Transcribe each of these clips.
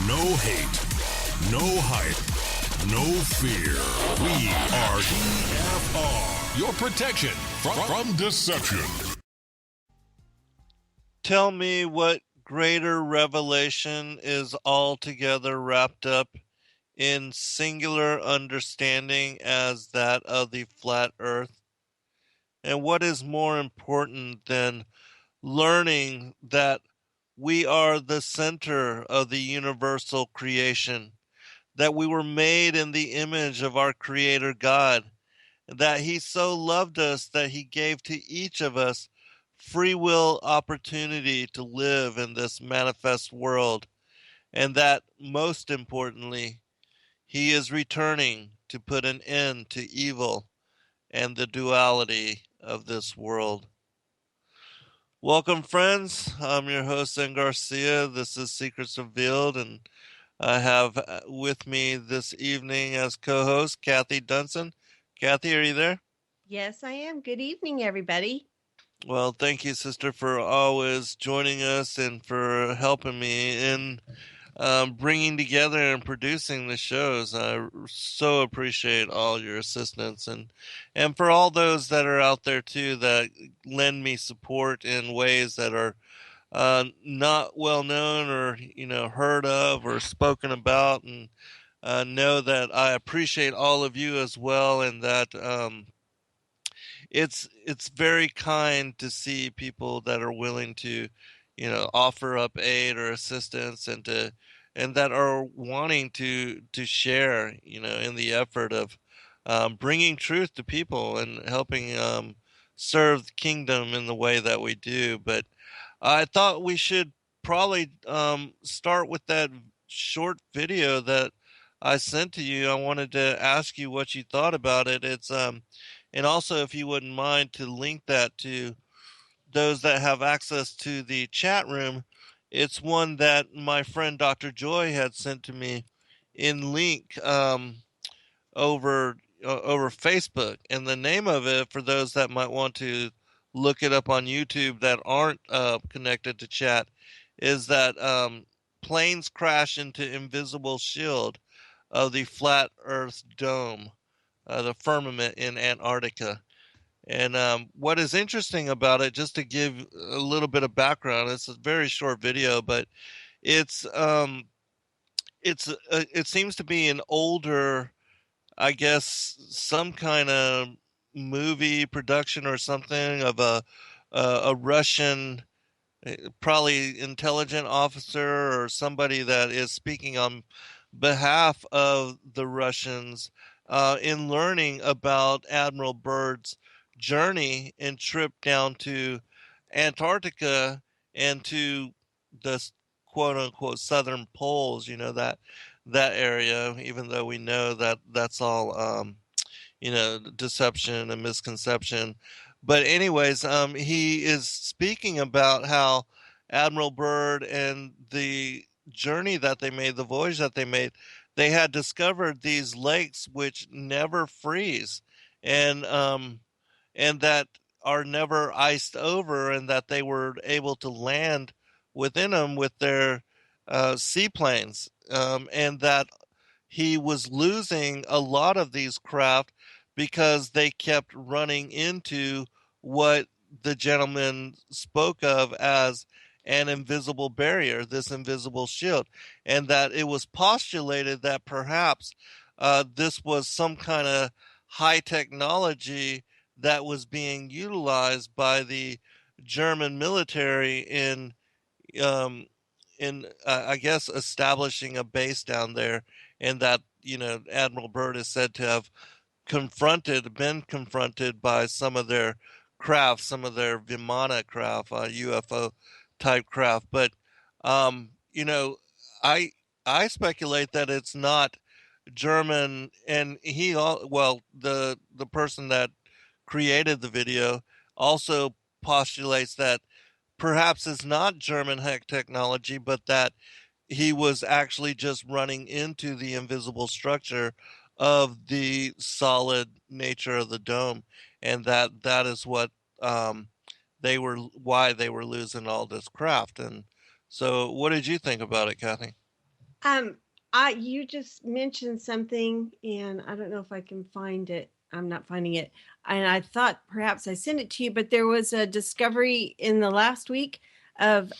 No hate, no hype, no fear. We are DFR, your protection from deception. Tell me what greater revelation is altogether wrapped up in singular understanding as that of the flat earth? And what is more important than learning that we are the center of the universal creation, that we were made in the image of our Creator God, that He so loved us that He gave to each of us free will opportunity to live in this manifest world, and that most importantly, He is returning to put an end to evil and the duality of this world. Welcome, friends. I'm your host, Garcia. This is Secrets Revealed, and I have with me this evening as co-host Cathy Dunson. Cathy, are you there? Yes, I am. Good evening, everybody. Well, thank you, sister, for always joining us and for helping me in bringing together and producing the shows. I so appreciate all your assistance, and for all those that are out there too that lend me support in ways that are not well known or heard of or spoken about, and know that I appreciate all of you as well, and that it's very kind to see people that are willing to offer up aid or assistance, and that are wanting to share in the effort of bringing truth to people and helping serve the kingdom in the way that we do. But I thought we should probably start with that short video that I sent to you. I wanted to ask you what you thought about it. It's and also if you wouldn't mind to link that to those that have access to the chat room. It's one that my friend Dr. Joy had sent to me in link over Facebook, and the name of it, for those that might want to look it up on YouTube that aren't connected to chat, is that planes crash into invisible shield of the flat Earth dome, the firmament in Antarctica. And what is interesting about it, just to give a little bit of background, it's a very short video, but it's it seems to be an older, I guess, some kind of movie production or something of a Russian, probably intelligent officer or somebody that is speaking on behalf of the Russians in learning about Admiral Byrd's journey and trip down to Antarctica and to the quote unquote southern poles, that area, even though we know that that's all deception and misconception. But anyways, he is speaking about how Admiral Byrd and the journey that they made, the voyage that they made, they had discovered these lakes which never freeze, and that are never iced over, and that they were able to land within them with their seaplanes, and that he was losing a lot of these craft because they kept running into what the gentleman spoke of as an invisible barrier, this invisible shield, and that it was postulated that perhaps this was some kind of high technology that was being utilized by the German military um, in I guess establishing a base down there, and that Admiral Byrd is said to have been confronted by some of their craft, some of their Vimana craft, UFO type craft. But you know, I I speculate that it's not German, and the person that created the video also postulates that perhaps it's not German hack technology, but that he was actually just running into the invisible structure of the solid nature of the dome, and that is what why they were losing all this craft. And so, what did you think about it, Cathy? Um, you just mentioned something, and I don't know if I can find it. I'm not finding it, and I thought perhaps I sent it to you, but there was a discovery in the last week of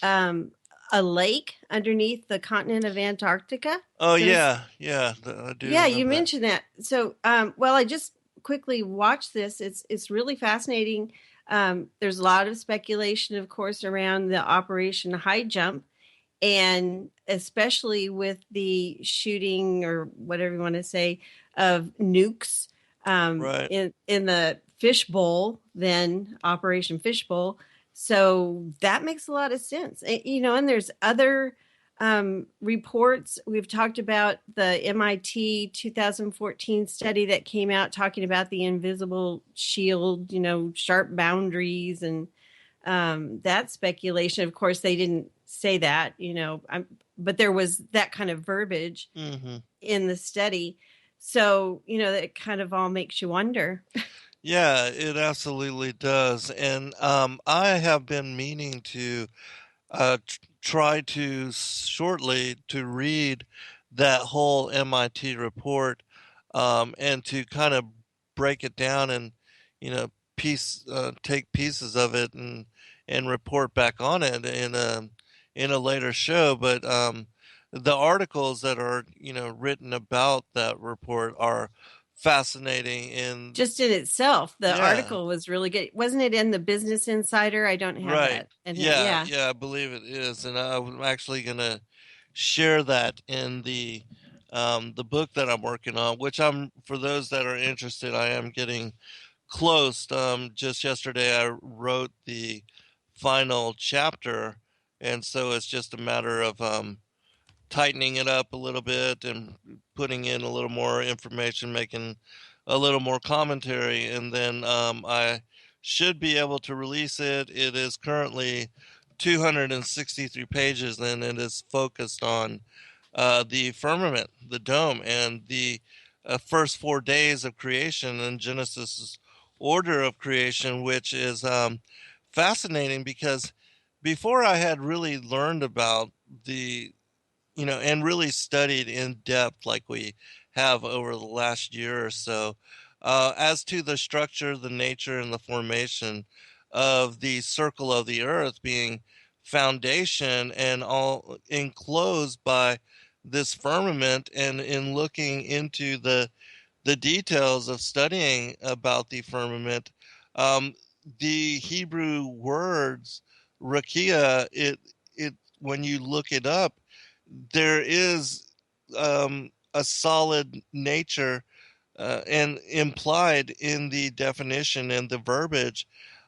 a lake underneath the continent of Antarctica. Oh There's yeah, I do Yeah, you remember that. mentioned that. So, well, I just quickly watched this. It's really fascinating. There's a lot of speculation, of course, around the Operation High Jump, and especially with the shooting or whatever you want to say of nukes Right. in the fishbowl, then Operation Fishbowl. So that makes a lot of sense. And there's other reports. We've talked about the MIT 2014 study that came out talking about the invisible shield, sharp boundaries and that speculation. Of course, they didn't say that, but there was that kind of verbiage Hmm. in the study. So, that kind of all makes you wonder. Yeah, it absolutely does. And I have been meaning to try to shortly to read that whole MIT report, and to kind of break it down and take pieces of it and report back on it in a later show. But the articles that are written about that report are fascinating. And Just in itself, the yeah. article was really good. Wasn't it in the Business Insider? I don't have Right. that. And Yeah, yeah. yeah, I believe it is. And I'm actually gonna share that in the book that I'm working on, which I'm for those that are interested, I am getting close. Just yesterday I wrote the final chapter, and so it's just a matter of tightening it up a little bit and putting in a little more information, making a little more commentary, and then I should be able to release it. It is currently 263 pages, and it is focused on the firmament, the dome, and the first 4 days of creation and Genesis' order of creation, which is fascinating because before I had really learned about the and really studied in depth like we have over the last year or so, as to the structure, the nature, and the formation of the circle of the earth being foundation and all enclosed by this firmament. And in looking into the details of studying about the firmament, um, the Hebrew words rakia, it when you look it up, there is a solid nature and implied in the definition and the verbiage.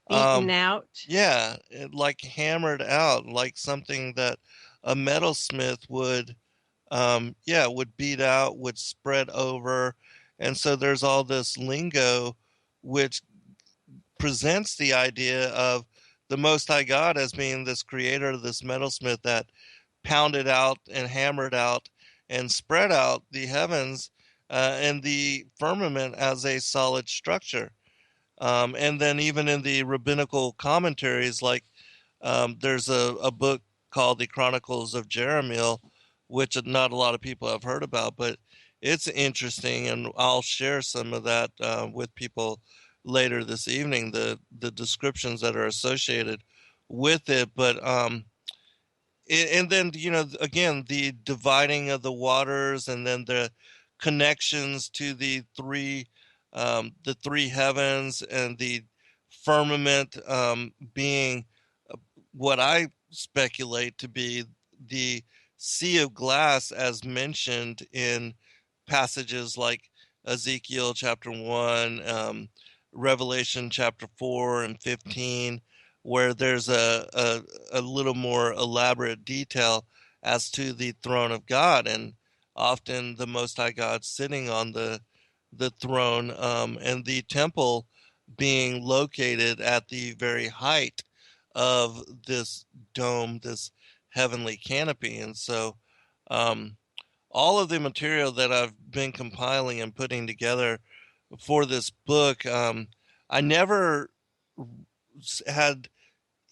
Beaten Um, out. yeah, like hammered out, like something that a metalsmith would beat out, would spread over. And so there's all this lingo which presents the idea of the Most High God as being this creator, this metalsmith that pounded out and hammered out and spread out the heavens and the firmament as a solid structure. And then even in the rabbinical commentaries, like there's a book called The Chronicles of Jeremiel, which not a lot of people have heard about, but it's interesting, and I'll share some of that with people later this evening. The descriptions that are associated with it, but and then again the dividing of the waters, and then the connections to the three heavens, and the firmament being what I speculate to be the sea of glass as mentioned in passages like Ezekiel chapter 1, Revelation chapter 4 and 15, where there's a little more elaborate detail as to the throne of God, and often the Most High God sitting on the throne, and the temple being located at the very height of this dome, this heavenly canopy. And so, um, all of the material that I've been compiling and putting together for this book, I never had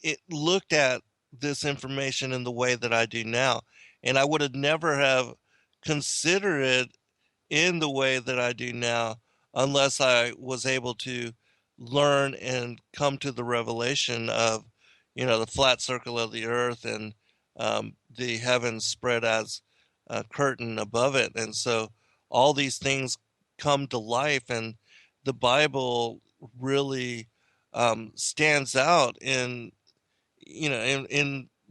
it looked at this information in the way that I do now, and I would have never have consider it in the way that I do now unless I was able to learn and come to the revelation of, the flat circle of the earth and the heavens spread as a curtain above it. And so all these things come to life, and the Bible really stands out in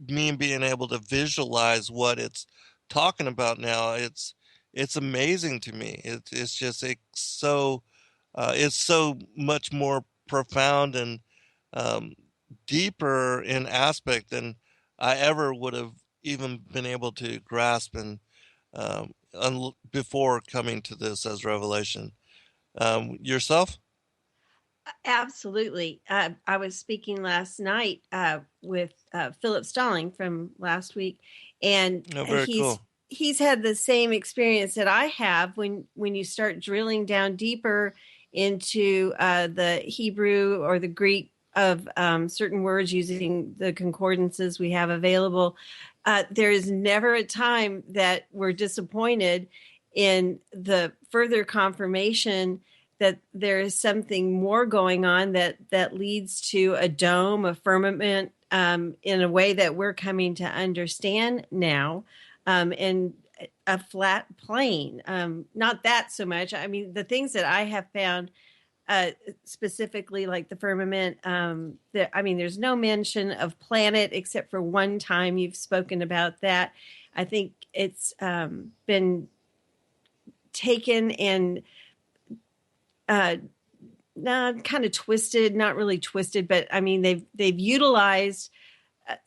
me being able to visualize what it's talking about now. It's amazing to me. It's so much more profound and um, deeper in aspect than I ever would have even been able to grasp and before coming to this as revelation. Yourself? Absolutely. I was speaking last night with Philip Stalling from last week, and No, very cool. he's had the same experience that I have when you start drilling down deeper into the Hebrew or the Greek of certain words using the concordances we have available. There is never a time that we're disappointed in the further confirmation that there is something more going on that leads to a dome, a firmament, in a way that we're coming to understand now, and a flat plane. Not that so much. I mean, the things that I have found, specifically like the firmament, there's no mention of planet except for one time you've spoken about that. I think it's been taken and kind of twisted, not really twisted, but I mean, they've utilized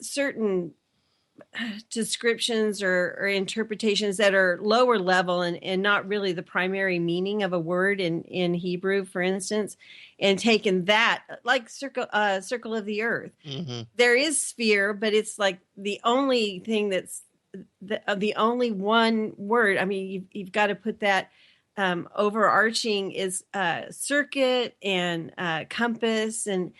certain descriptions or interpretations that are lower level and not really the primary meaning of a word in Hebrew, for instance, and taken that like circle of the earth. Mm-hmm. There is sphere, but it's like the only thing that's the only one word. I mean, you've got to put that overarching is circuit and compass and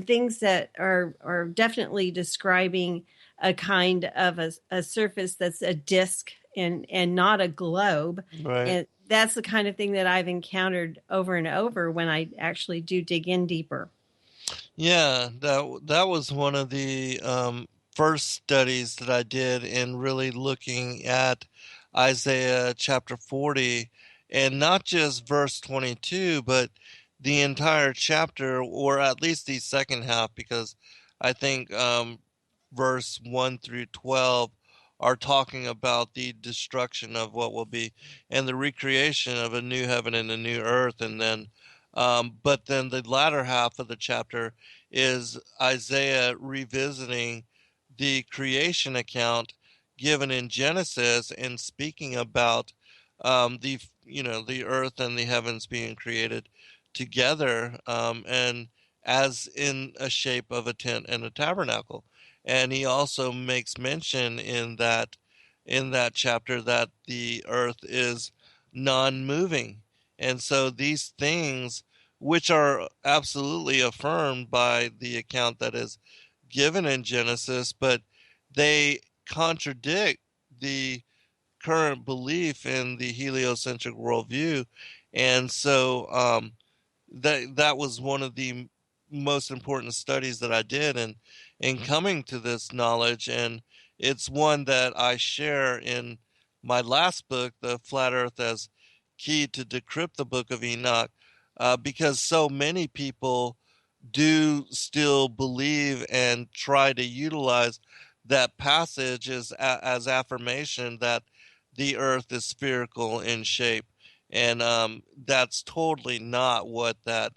things that are definitely describing a kind of a surface that's a disc and not a globe. Right. And that's the kind of thing that I've encountered over and over when I actually do dig in deeper. Yeah, that was one of the first studies that I did in really looking at Isaiah chapter 40, and not just verse 22, but the entire chapter, or at least the second half, because I think verse 1 through 12 are talking about the destruction of what will be and the recreation of a new heaven and a new earth. And then, but then the latter half of the chapter is Isaiah revisiting the creation account given in Genesis and speaking about the earth and the heavens being created together, and as in a shape of a tent and a tabernacle. And he also makes mention in that chapter that the earth is non-moving. And so these things, which are absolutely affirmed by the account that is given in Genesis, but they contradict the current belief in the heliocentric worldview. And so that was one of the most important studies that I did in coming to this knowledge. And it's one that I share in my last book, The Flat Earth as Key to Decrypt the Book of Enoch, because so many people do still believe and try to utilize that passage as affirmation that the earth is spherical in shape. And that's totally not what that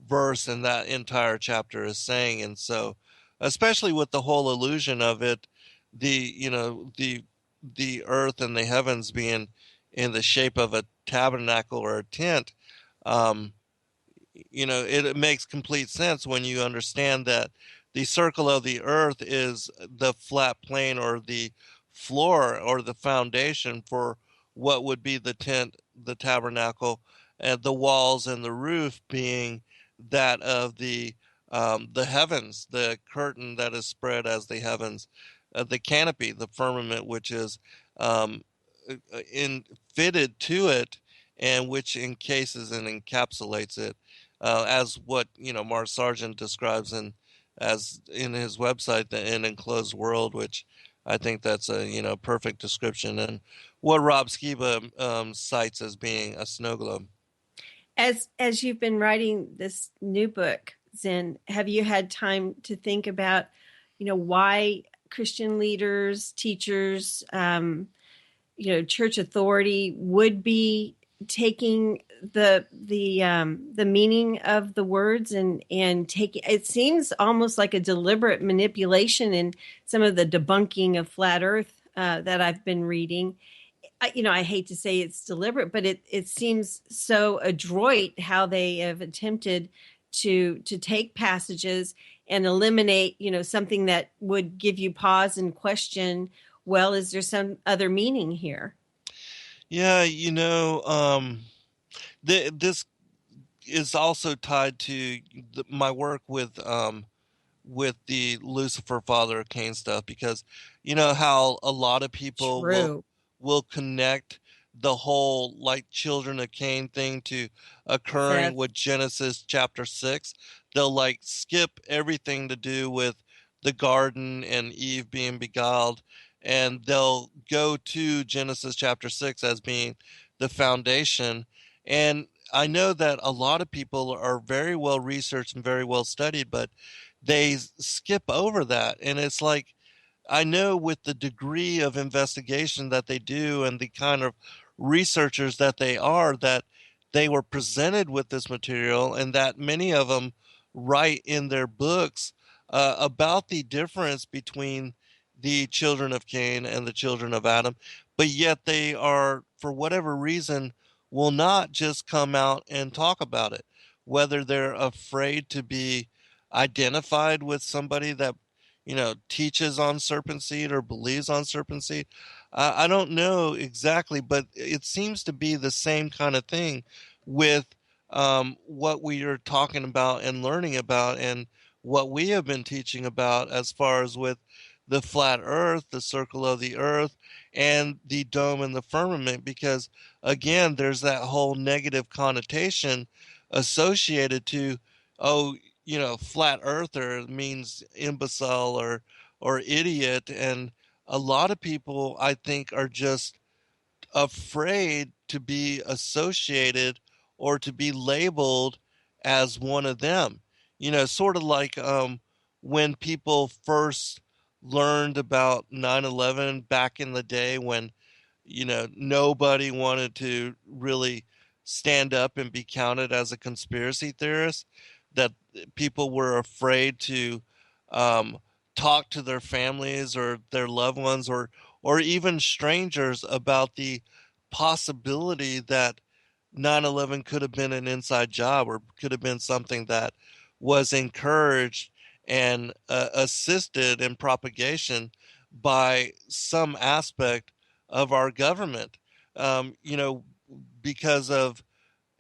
verse and that entire chapter is saying. And so, especially with the whole illusion of it, the earth and the heavens being in the shape of a tabernacle or a tent, it makes complete sense when you understand that the circle of the earth is the flat plane or the floor or the foundation for what would be the tent, the tabernacle, and the walls and the roof being that of the heavens, the curtain that is spread as the heavens, the canopy, the firmament, which is um, in fitted to it, and which encases and encapsulates it, as what Mars Sargent describes as in his website, an enclosed world, which I think that's a perfect description, and what Rob Skiba cites as being a snow globe. As you've been writing this new book, Zen, have you had time to think about, why Christian leaders, teachers, church authority would be taking the meaning of the words and taking it? Seems almost like a deliberate manipulation in some of the debunking of flat Earth that I've been reading. I hate to say it's deliberate, but it seems so adroit how they have attempted to take passages and eliminate, something that would give you pause and question, well, is there some other meaning here? Yeah, this is also tied to my work with the Lucifer Father of Cain stuff, because how a lot of people True. will connect the whole like children of Cain thing to occurring Seth. with Genesis chapter 6. They'll like skip everything to do with the garden and Eve being beguiled, and they'll go to Genesis chapter 6 as being the foundation. And I know that a lot of people are very well researched and very well studied, but they skip over that. And it's like, I know with the degree of investigation that they do and the kind of researchers that they are, that they were presented with this material, and that many of them write in their books about the difference between the children of Cain and the children of Adam, but yet they are, for whatever reason, will not just come out and talk about it, whether they're afraid to be identified with somebody that teaches on serpent seed or believes on serpent seed. I don't know exactly, but it seems to be the same kind of thing with what we are talking about and learning about, and what we have been teaching about as far as with the flat earth, the circle of the earth, and the dome and the firmament, because again, there's that whole negative connotation associated to, oh, flat earther means imbecile or idiot. And a lot of people, I think, are just afraid to be associated or to be labeled as one of them. Sort of like when people first learned about 9/11 back in the day, when nobody wanted to really stand up and be counted as a conspiracy theorist, that people were afraid to um, talk to their families or their loved ones, or even strangers, about the possibility that 9/11 could have been an inside job, or could have been something that was encouraged and assisted in propagation by some aspect of our government, because of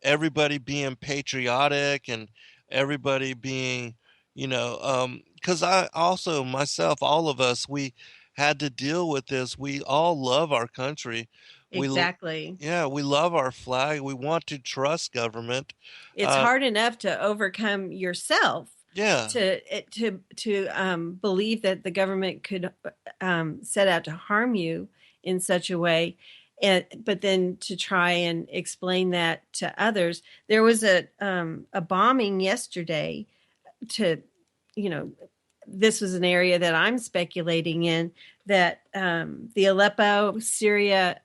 everybody being patriotic and everybody being, because I also myself, all of us, we had to deal with this. We all love our country. Exactly. Yeah, we love our flag. We want to trust government. It's Uh, hard enough to overcome yourself yeah, to believe that the government could set out to harm you in such a way, but then to try and explain that to others. There was a bombing yesterday. To you know this was an area that I'm speculating in, that the Aleppo, Syria,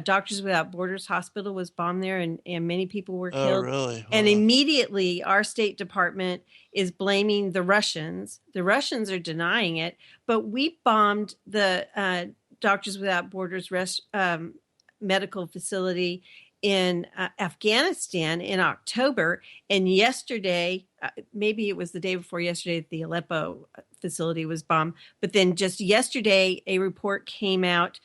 Doctors Without Borders hospital was bombed there, and many people were oh, killed. really? And immediately our State Department is blaming the Russians. The Russians are denying it, but we bombed the Doctors Without Borders medical facility in Afghanistan in October. And yesterday, maybe it was the day before yesterday, the Aleppo facility was bombed. But then just yesterday, a report came out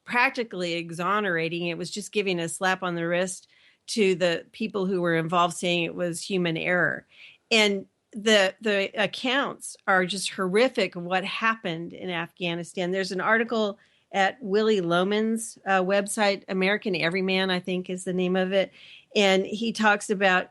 practically exonerating. It was just giving a slap on the wrist to the people who were involved, saying it was human error. And the accounts are just horrific of what happened in Afghanistan. There's an article at Willie Loman's website, American Everyman, I think is the name of it. And he talks about,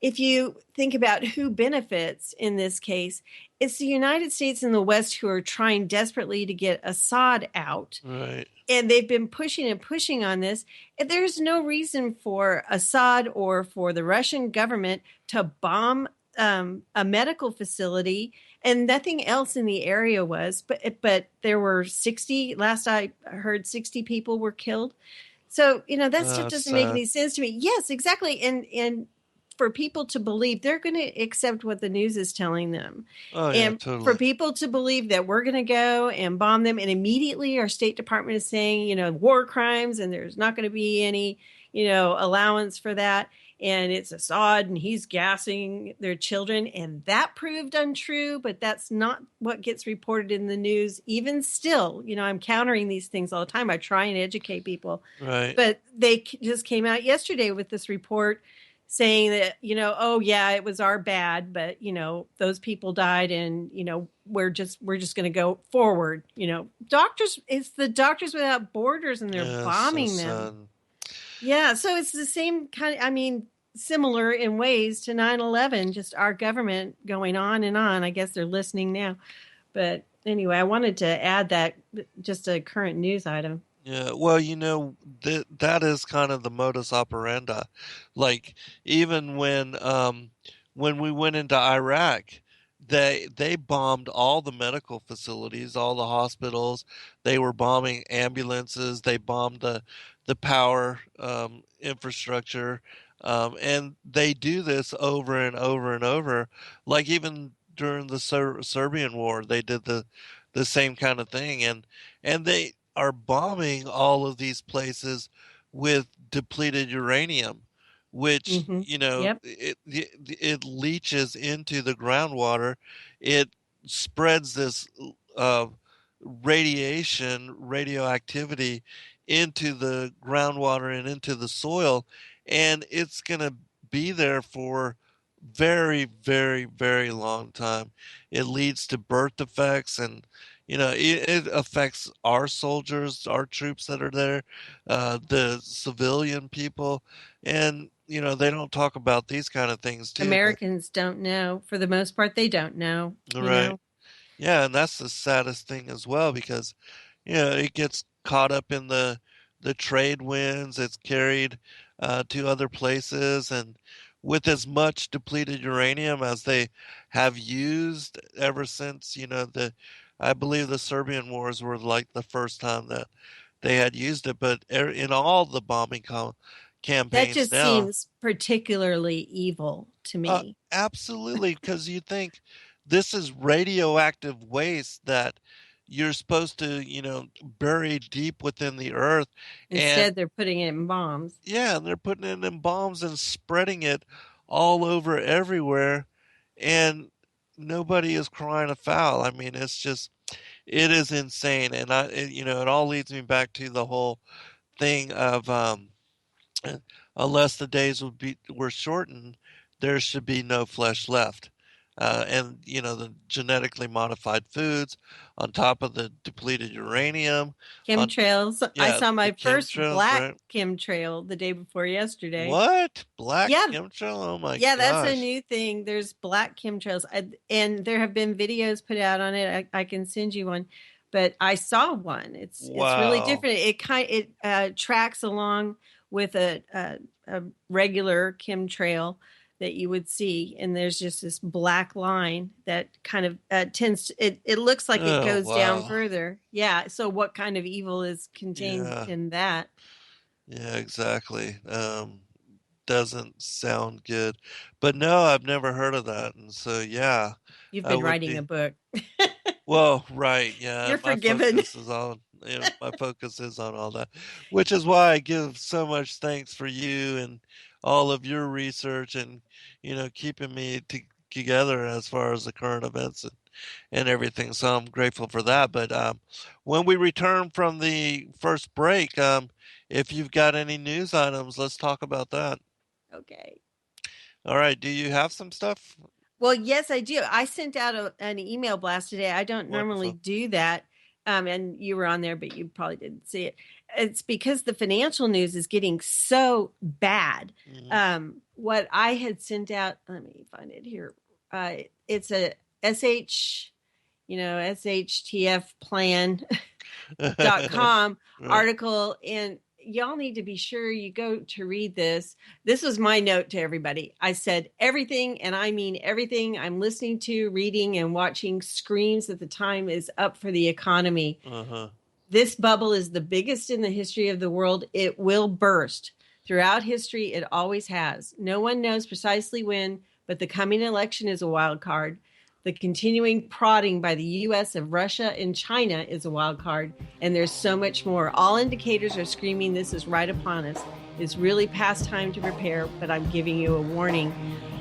if you think about who benefits in this case, it's the United States and the West who are trying desperately to get Assad out. Right. And they've been pushing and pushing on this. And there's no reason for Assad or for the Russian government to bomb a medical facility, and nothing else in the area was. But there were 60, last I heard, 60 people were killed. So, that stuff doesn't make any sense to me. Yes, exactly. And for people to believe, they're going to accept what the news is telling them. Oh, yeah, and totally. for people to believe that we're going to go and bomb them, and immediately our State Department is saying, war crimes, and there's not going to be any, allowance for that. And it's Assad, and he's gassing their children. And that proved untrue, but that's not what gets reported in the news. Even still, I'm countering these things all the time. I try and educate people. Right. But they just came out yesterday with this report saying that, oh yeah, it was our bad, but those people died, and we're just going to go forward. Doctors, it's the Doctors Without Borders, and they're bombing them. Yeah, so it's the same kind. Similar in ways to 9/11, just our government going on and on. I guess they're listening now. But anyway, I wanted to add that, just a current news item. Yeah, well, that is kind of the modus operandi. Like, even when we went into Iraq, they bombed all the medical facilities, all the hospitals. They were bombing ambulances. They bombed the power infrastructure, and they do this over and over and over. Like, even during the Serbian war, they did the same kind of thing, and they are bombing all of these places with depleted uranium, which Yep. it leaches into the groundwater. It spreads this radioactivity into the groundwater and into the soil, and it's going to be there for very, very, very long time. It leads to birth defects, and it affects our soldiers, our troops that are there, the civilian people, and they don't talk about these kind of things too. Americans don't know. For the most part, they don't know. Right. Yeah, and that's the saddest thing as well, because it gets caught up in the trade winds. It's carried to other places, and with as much depleted uranium as they have used ever since, I believe the Serbian wars were like the first time that they had used it, but in all the bombing campaigns that just now, seems particularly evil to me. Absolutely, because you think this is radioactive waste that you're supposed to, bury deep within the earth. Instead, they're putting it in bombs. Yeah, and they're putting it in bombs and spreading it all over everywhere, and nobody is crying a foul. I mean, it is insane, and it all leads me back to the whole thing of unless the days were shortened, there should be no flesh left. And the genetically modified foods on top of the depleted uranium. Chemtrails. I saw my first black right? chemtrail the day before yesterday. What? Black chemtrail? Oh my gosh. Yeah, that's a new thing. There's black chemtrails. And there have been videos put out on it. I can send you one. But I saw one. It's really different. It tracks along with a regular chemtrail that you would see, and there's just this black line that kind of tends to, it looks like it goes down further. Yeah, so what kind of evil is contained in that? Yeah, exactly. Doesn't sound good, but no, I've never heard of that, and so yeah, you've been writing a book. Well, right, yeah, you're forgiven. My focus is on all that, which is why I give so much thanks for you and all of your research, and keeping me together as far as the current events and everything. So I'm grateful for that. But when we return from the first break, if you've got any news items, let's talk about that. Okay. All right. Do you have some stuff? Well, yes, I do. I sent out an email blast today. I don't normally do that. and you were on there, but you probably didn't see it. It's because the financial news is getting so bad. What I had sent out, let me find it here. It's a shtfplan.com Right. article, and y'all need to be sure you go to read this. This was my note to everybody. I said everything, and I mean everything I'm listening to, reading, and watching screams that the time is up for the economy. This bubble is the biggest in the history of the world. It will burst. Throughout history, it always has. No one knows precisely when, but the coming election is a wild card. The continuing prodding by the U.S. of Russia and China is a wild card, and there's so much more. All indicators are screaming this is right upon us. It's really past time to prepare, but I'm giving you a warning.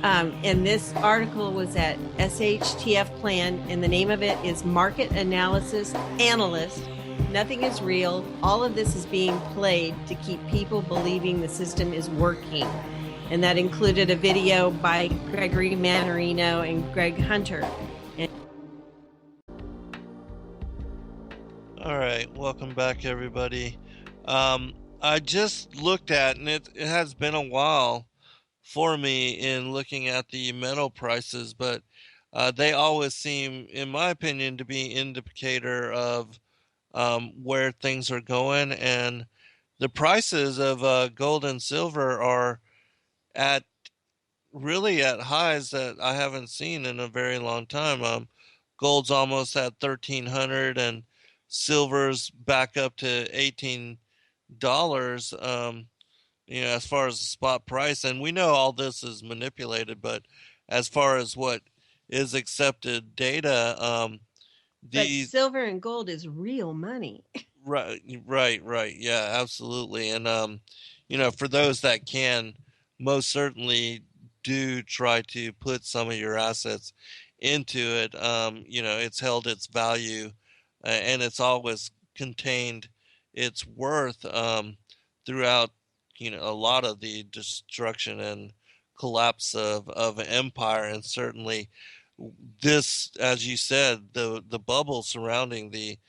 And this article was at SHTF Plan, and the name of it is Market Analysis Analyst. Nothing is real. All of this is being played to keep people believing the system is working. And that included a video by Gregory Mannarino and Greg Hunter. All right, welcome back, everybody. I just looked at, and it has been a while for me in looking at the metal prices, but they always seem, in my opinion, to be an indicator of where things are going. And the prices of gold and silver are at highs that I haven't seen in a very long time. Gold's almost at 1,300, and silver's back up to $18. As far as the spot price, and we know all this is manipulated, but as far as what is accepted data, but silver and gold is real money. Right. Yeah, absolutely. And for those that can, most certainly do try to put some of your assets into it. It's held its value, and it's always contained its worth throughout, a lot of the destruction and collapse of empire. And certainly this, as you said, the bubble surrounding the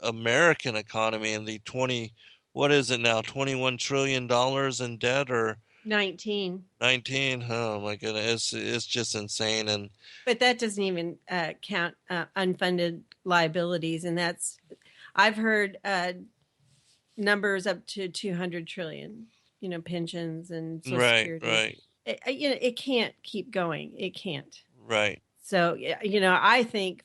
American economy and the $21 trillion in debt, or 19. Oh my goodness, it's just insane. But that doesn't even count unfunded liabilities, and I've heard numbers up to 200 trillion. Pensions and Social Security. Right. It can't keep going. It can't. Right. So I think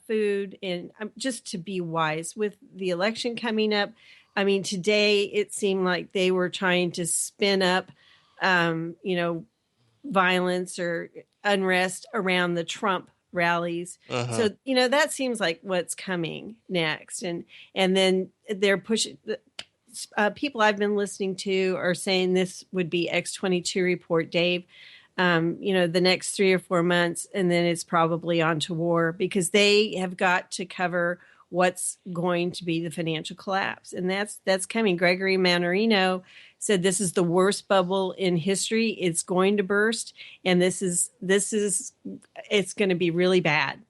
food, and just to be wise with the election coming up. I mean, today it seemed like they were trying to spin up, violence or unrest around the Trump rallies. So, that seems like what's coming next. And then they're pushing, people I've been listening to are saying this would be X-22 report, Dave, the next 3 or 4 months, and then it's probably on to war, because they have got to cover what's going to be the financial collapse. And that's coming. Gregory Mannarino said this is the worst bubble in history. It's going to burst, and it's going to be really bad.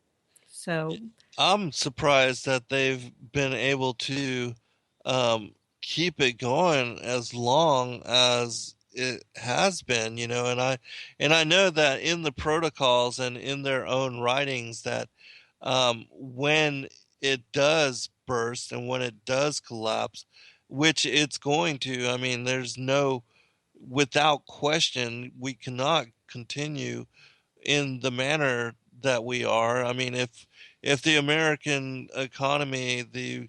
So I'm surprised that they've been able to keep it going as long as it has been, and I know that in the protocols and in their own writings that when it does burst and when it does collapse, which it's going to, I mean, without question, we cannot continue in the manner that we are. I mean, if the American economy, the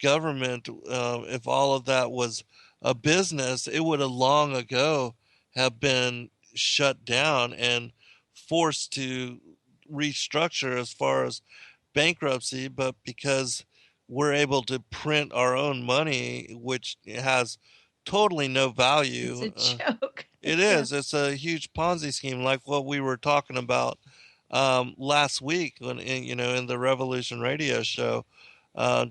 government, if all of that was a business, it would have long ago have been shut down and forced to restructure as far as bankruptcy. But because we're able to print our own money, which has totally no value, it's a joke. It is. It's a huge Ponzi scheme, like what we were talking about last week in the Revolution Radio show,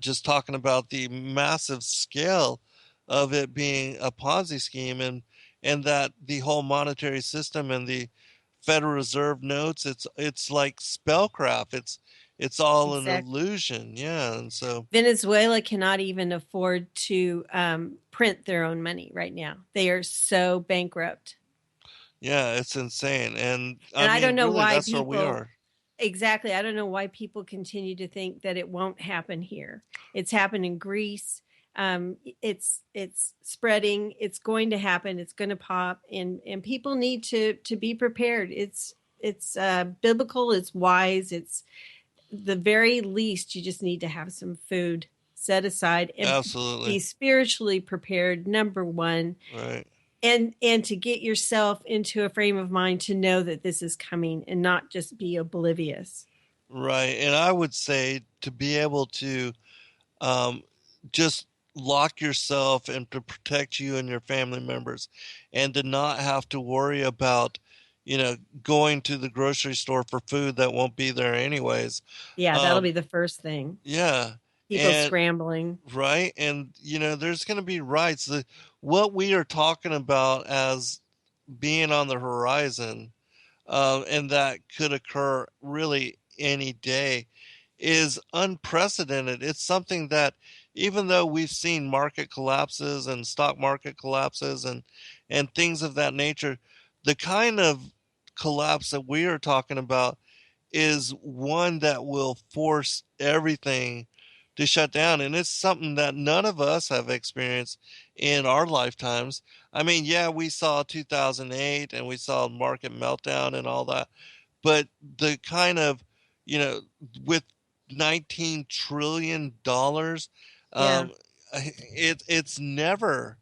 just talking about the massive scale of it being a Ponzi scheme, and that the whole monetary system and the Federal Reserve notes, it's like spellcraft. it's all an Exactly. illusion. Yeah. And so, Venezuela cannot even afford to print their own money right now. They are so bankrupt. yeah, it's insane. And I And I don't mean, know really, why that's where we people, are. exactly, I don't know why people continue to think that it won't happen here. It's happened in Greece. It's spreading. It's going to happen. It's going to pop, and people need to be prepared. It's biblical. It's wise. It's the very least. You just need to have some food set aside and be Absolutely. spiritually prepared. Number one, Right. and to get yourself into a frame of mind to know that this is coming and not just be oblivious. Right. And I would say to be able to um, just lock yourself and to protect you and your family members and to not have to worry about, going to the grocery store for food that won't be there anyways. Yeah, that'll be Um, the first thing. yeah. People And scrambling. right. And, there's going to be rights. What we are talking about as being on the horizon, and that could occur really any day, is unprecedented. It's something that, even though we've seen market collapses and stock market collapses and things of that nature, the kind of collapse that we are talking about is one that will force everything to shut down. And it's something that none of us have experienced in our lifetimes. I mean, yeah, we saw 2008 and we saw market meltdown and all that, but the kind of, you know, with $19 trillion, Yeah. um, it's never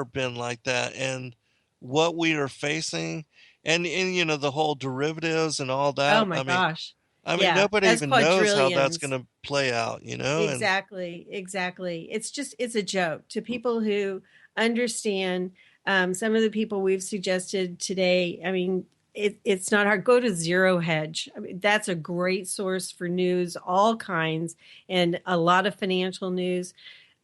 been like that. And what we are facing, and the whole derivatives and all Oh that. my I mean, gosh. nobody That's even knows how that's quadrillions. going to play out, and Exactly. Exactly. It's a joke to people who understand. Some of the people we've suggested today. I mean, it's not hard. Go to Zero Hedge. I mean, that's a great source for news, all kinds, and a lot of financial news.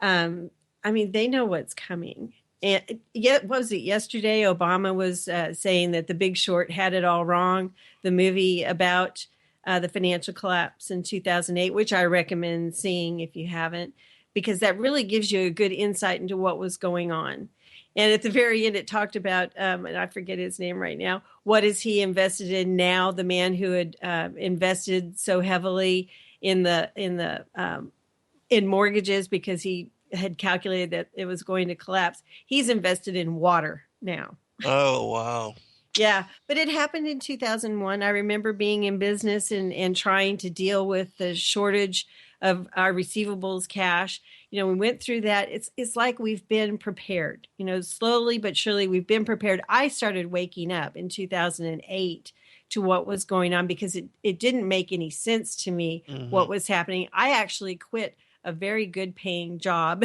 I mean, they know what's coming. And yet, what was it yesterday? Obama was saying that The Big Short had it all wrong. The movie about the financial collapse in 2008, which I recommend seeing if you haven't, because that really gives you a good insight into what was going on. And at the very end, it talked about, and I forget his name right now. What is he invested in now? The man who had invested so heavily in in mortgages because he had calculated that it was going to collapse. He's invested in water now. oh wow, Yeah, but it happened in 2001. I remember being in business and trying to deal with the shortage of our receivables cash. We went through that. It's like we've been prepared. Slowly but surely we've been prepared. I started waking up in 2008 to what was going on because it didn't make any sense to me hmm what was happening. I actually quit a very good paying job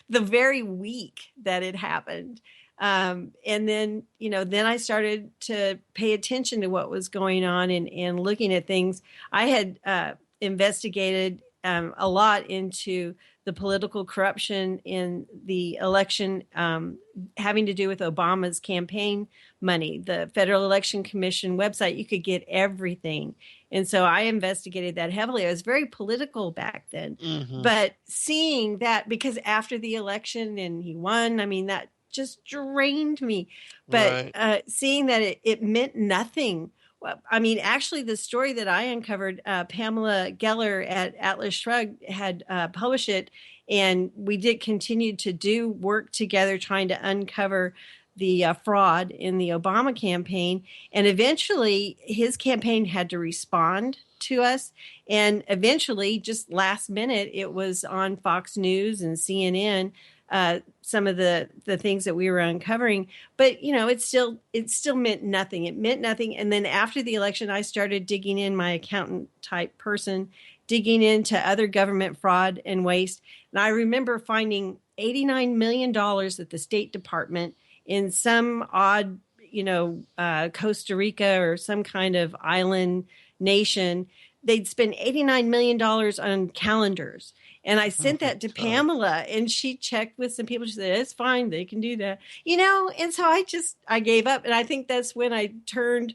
the very week that it happened. And then I started to pay attention to what was going on and looking at things. I had investigated a lot into the political corruption in the election, having to do with Obama's campaign money. The Federal Election Commission website, you could get everything. And so I investigated that heavily. I was very political back then. hmm But seeing that, because after the election and he won, I mean, that just drained me. But right, seeing that it meant nothing. Well, I mean, actually, the story that I uncovered, Pamela Geller at Atlas Shrugged had published it, and we did continue to do work together trying to uncover the fraud in the Obama campaign. And eventually, his campaign had to respond to us. And eventually, just last minute, it was on Fox News and CNN. Some of the things that we were uncovering, but it still meant nothing. It meant nothing. And then after the election, I started digging in, my accountant type person, digging into other government fraud and waste. And I remember finding $89 million at the State Department in some odd, Costa Rica or some kind of island nation. They'd spend $89 million on calendars. And I oh sent my that to god, Pamela, and she checked with some people. She said, it's fine. They can do that. And so I gave up. And I think that's when I turned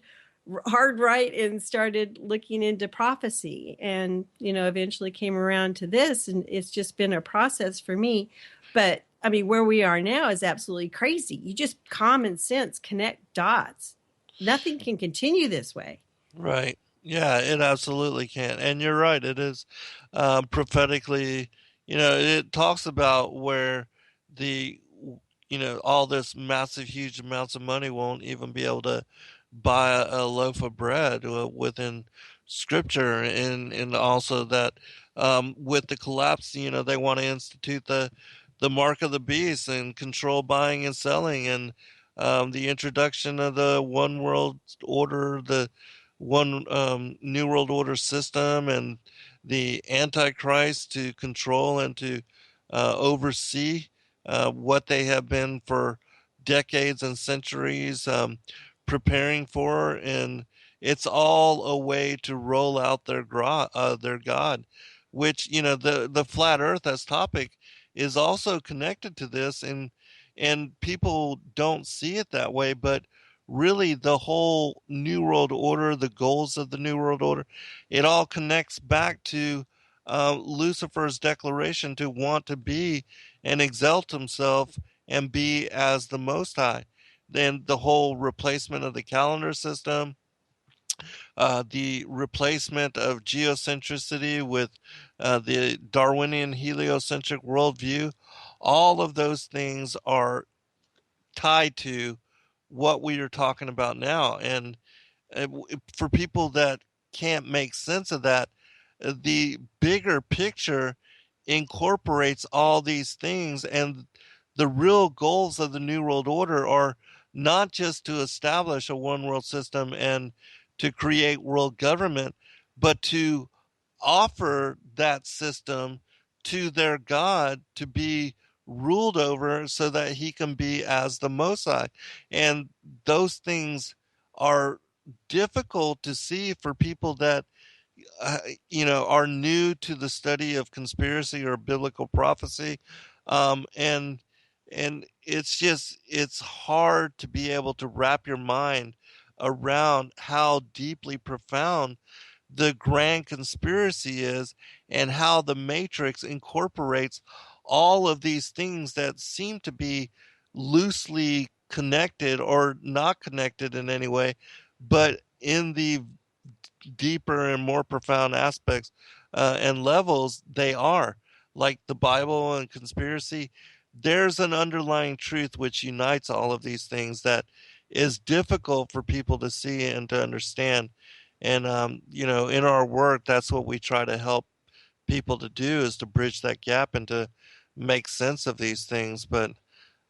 hard right and started looking into prophecy, and eventually came around to this, and it's just been a process for me. But I mean, where we are now is absolutely crazy. You just common sense connect dots. Nothing can continue this way. Right. Yeah, it absolutely can. And you're right. It is prophetically, it talks about where the, all this massive, huge amounts of money won't even be able to buy a loaf of bread within scripture. And also that with the collapse, they want to institute the mark of the beast and control buying and selling, and the introduction of the one world order, the one new world order system, and the antichrist to control and to oversee what they have been for decades and centuries preparing for. And it's all a way to roll out their god, which the flat earth as topic is also connected to this. And people don't see it that way, but really the whole New World Order, the goals of the New World Order, it all connects back to Lucifer's declaration to want to be and exalt himself and be as the Most High. Then the whole replacement of the calendar system, the replacement of geocentricity with the Darwinian heliocentric worldview, all of those things are tied to what we are talking about now. And for people that can't make sense of that, the bigger picture incorporates all these things. And the real goals of the New World Order are not just to establish a one world system and to create world government, but to offer that system to their God to be ruled over so that he can be as the Most High. And those things are difficult to see for people that are new to the study of conspiracy or biblical prophecy. And it's hard to be able to wrap your mind around how deeply profound the grand conspiracy is, and how the Matrix incorporates all of these things that seem to be loosely connected or not connected in any way, but in the deeper and more profound aspects and levels, they are. Like the Bible and conspiracy, there's an underlying truth which unites all of these things that is difficult for people to see and to understand. And in our work, that's what we try to help people to do, is to bridge that gap and to make sense of these things. But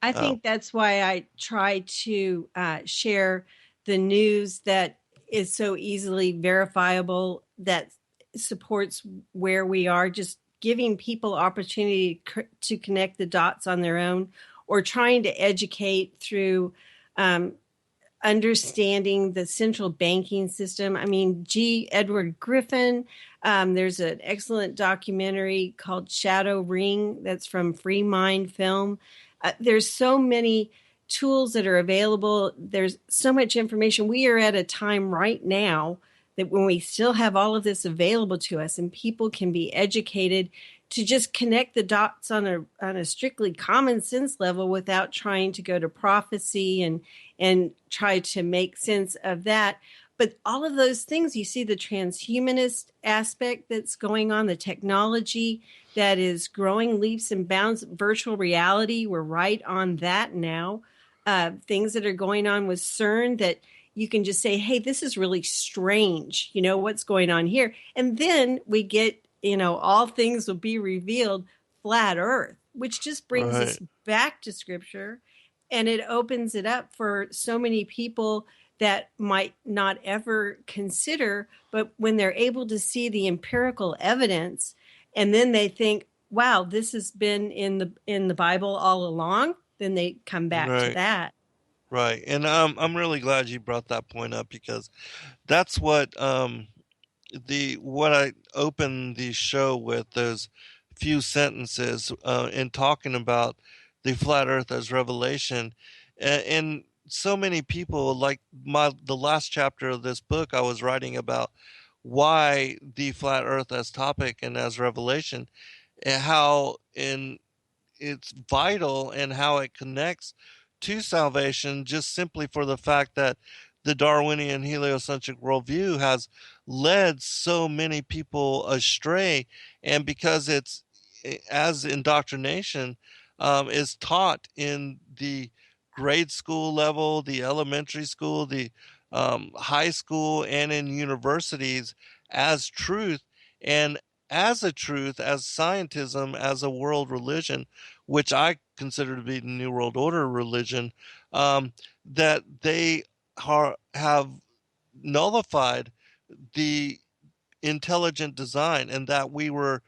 I think that's why I try to share the news that is so easily verifiable, that supports where we are, just giving people opportunity to connect the dots on their own, or trying to educate through understanding the central banking system. I mean, Edward Griffin, there's an excellent documentary called Shadow Ring that's from Free Mind Film. There's so many tools that are available. There's so much information. We are at a time right now that when we still have all of this available to us, and people can be educated to just connect the dots on a strictly common sense level without trying to go to prophecy and try to make sense of that. But all of those things, you see the transhumanist aspect that's going on, the technology that is growing leaps and bounds, virtual reality, we're right on that now. Things that are going on with CERN that you can just say, hey, this is really strange. What's going on here? And then we get, all things will be revealed, flat earth, which just brings right. us back to scripture. And it opens it up for so many people that might not ever consider, but when they're able to see the empirical evidence, and then they think, wow, this has been in the Bible all along, then they come back to that. Right. And I'm really glad you brought that point up, because that's what what I opened the show with, those few sentences in talking about the flat earth as revelation. And so many people, like the last chapter of this book, I was writing about why the flat Earth as topic and as revelation, and how it's vital and how it connects to salvation, just simply for the fact that the Darwinian heliocentric worldview has led so many people astray, and because it's as indoctrination is taught in the grade school level, the elementary school, the high school, and in universities as truth, and as a truth, as scientism, as a world religion, which I consider to be the New World Order religion, that they have nullified the intelligent design, and that we were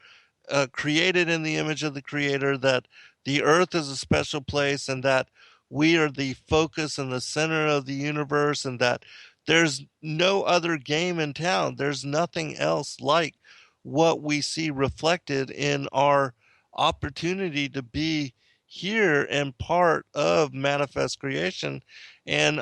created in the image of the creator, that the earth is a special place, and that we are the focus and the center of the universe, and that there's no other game in town. There's nothing else like what we see reflected in our opportunity to be here and part of manifest creation. And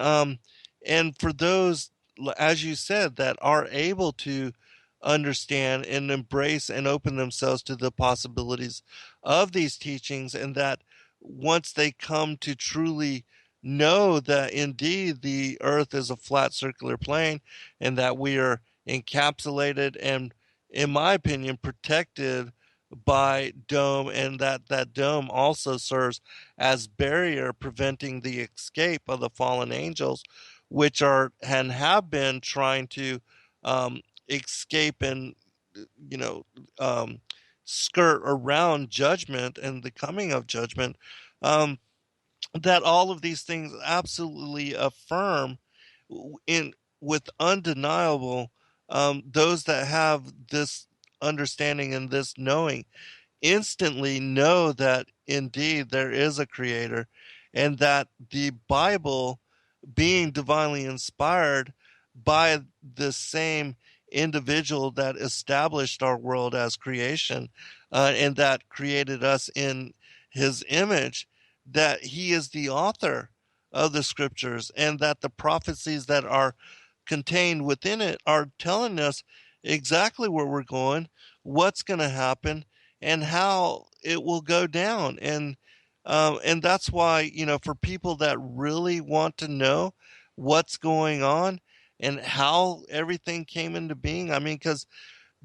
for those, as you said, that are able to understand and embrace and open themselves to the possibilities of these teachings, and that once they come to truly know that indeed the earth is a flat circular plane, and that we are encapsulated and, in my opinion, protected by dome, and that dome also serves as barrier preventing the escape of the fallen angels, which are and have been trying to escape and, you know, skirt around judgment and the coming of judgment. That all of these things absolutely affirm in with undeniable, those that have this understanding and this knowing instantly know that indeed there is a creator, and that the Bible, being divinely inspired by the same individual that established our world as creation, and that created us in his image, that he is the author of the scriptures, and that the prophecies that are contained within it are telling us exactly where we're going, what's going to happen, and how it will go down. And that's why, for people that really want to know what's going on and how everything came into being, I mean, because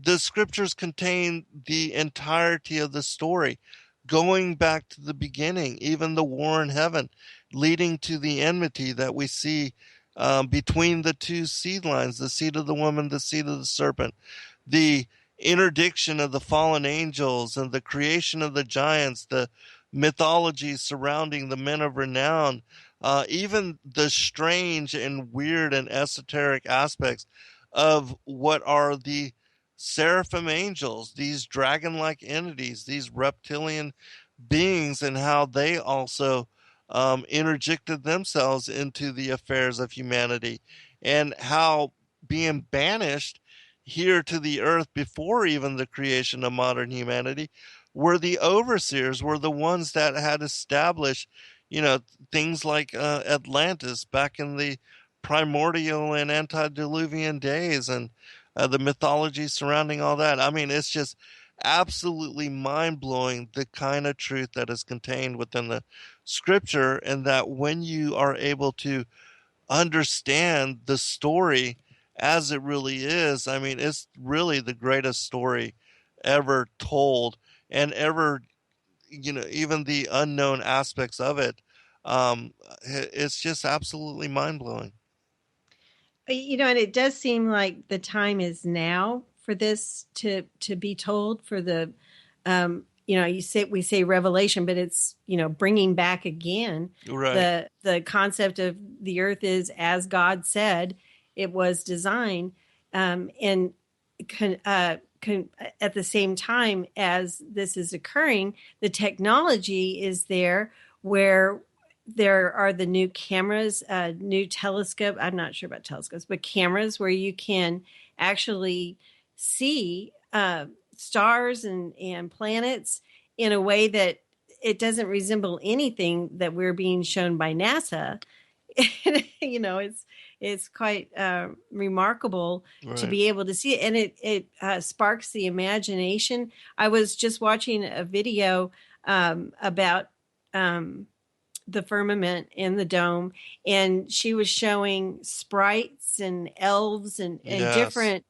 the scriptures contain the entirety of the story, going back to the beginning, even the war in heaven, leading to the enmity that we see between the two seed lines, the seed of the woman, the seed of the serpent, the interdiction of the fallen angels, and the creation of the giants, the mythology surrounding the men of renown, even the strange and weird and esoteric aspects of what are the seraphim angels, these dragon like entities, these reptilian beings, and how they also interjected themselves into the affairs of humanity, and how being banished here to the earth before even the creation of modern humanity were the overseers, were the ones that had established, things like Atlantis back in the primordial and antediluvian days, and the mythology surrounding all that. I mean, it's just absolutely mind blowing, the kind of truth that is contained within the scripture, and that when you are able to understand the story as it really is, I mean, it's really the greatest story ever told, and ever, even the unknown aspects of it. It's just absolutely mind blowing. And it does seem like the time is now for this to be told, for the we say revelation, but it's bringing back again Right. the concept of the earth is as God said it was designed, and at the same time as this is occurring, the technology is there where there are the new cameras, new telescope. I'm not sure about telescopes, but cameras where you can actually see stars and planets in a way that it doesn't resemble anything that we're being shown by NASA. you know, it's quite remarkable to Right. be able to see it, and it sparks the imagination. I was just watching a video about the firmament in the dome, and she was showing sprites and elves and Yes. different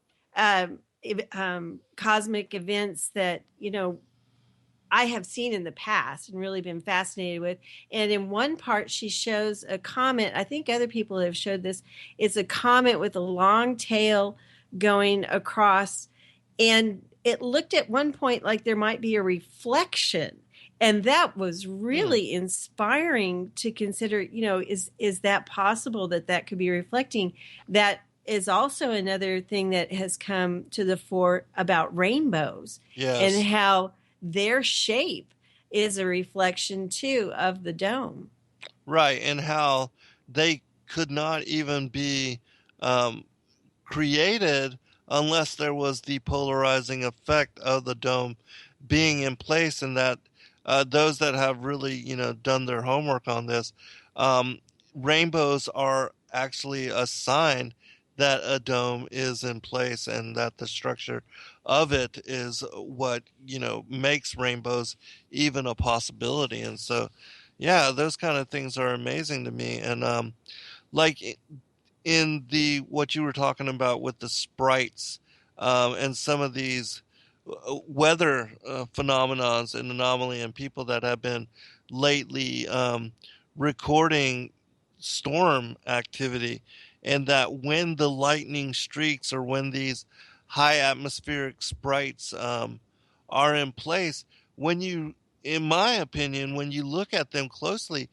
cosmic events that, you know, I have seen in the past and really been fascinated with. And in one part, she shows a comet. I think other people have showed this. It's a comet with a long tail going across. And it looked at one point like there might be a reflection. And that was Hmm. really inspiring to consider, you know, is that possible that that could be reflecting? That is also another thing that has come to the fore about rainbows and Yes. how their shape is a reflection too of the dome. Right. And how they could not even be um, created unless there was the polarizing effect of the dome being in place, and that those that have really, you know, done their homework on this, um, rainbows are actually a sign that a dome is in place, and that the structure of it is what, you know, makes rainbows even a possibility. And so, yeah, those kind of things are amazing to me. And like in the what you were talking about with the sprites, and some of these weather phenomenons and anomaly, and people that have been lately recording storm activity, and that when the lightning streaks or when these high atmospheric sprites are in place, when you, in my opinion, when you look at them closely,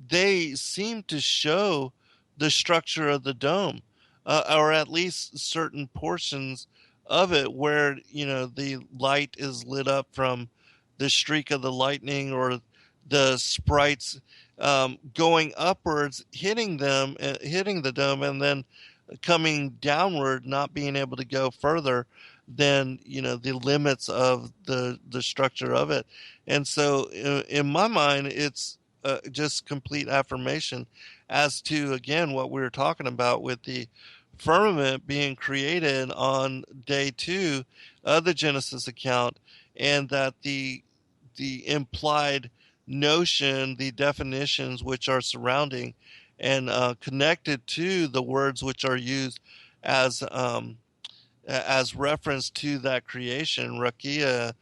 they seem to show the structure of the dome, or at least certain portions of it where, you know, the light is lit up from the streak of the lightning, or the sprites going upwards, hitting them, hitting the dome, and then coming downward, not being able to go further than, you know, the limits of the structure of it. And so in my mind, it's just complete affirmation as to, again, what we were talking about with the firmament being created on day 2 of the Genesis account, and that the implied notion, the definitions which are surrounding and connected to the words which are used as reference to that creation, rakia,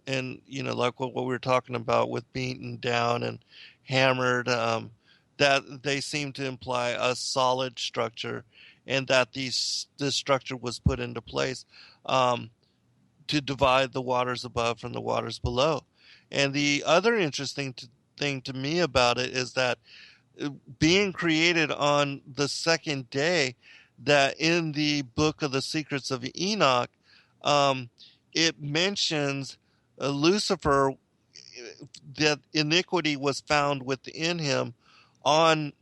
and, you know, like what we were talking about with beaten down and hammered, that they seem to imply a solid structure, and that this structure was put into place um, to divide the waters above from the waters below. And the other interesting thing to me about it is that being created on the second day, that in the book of the secrets of Enoch, um, it mentions Lucifer, that iniquity was found within him on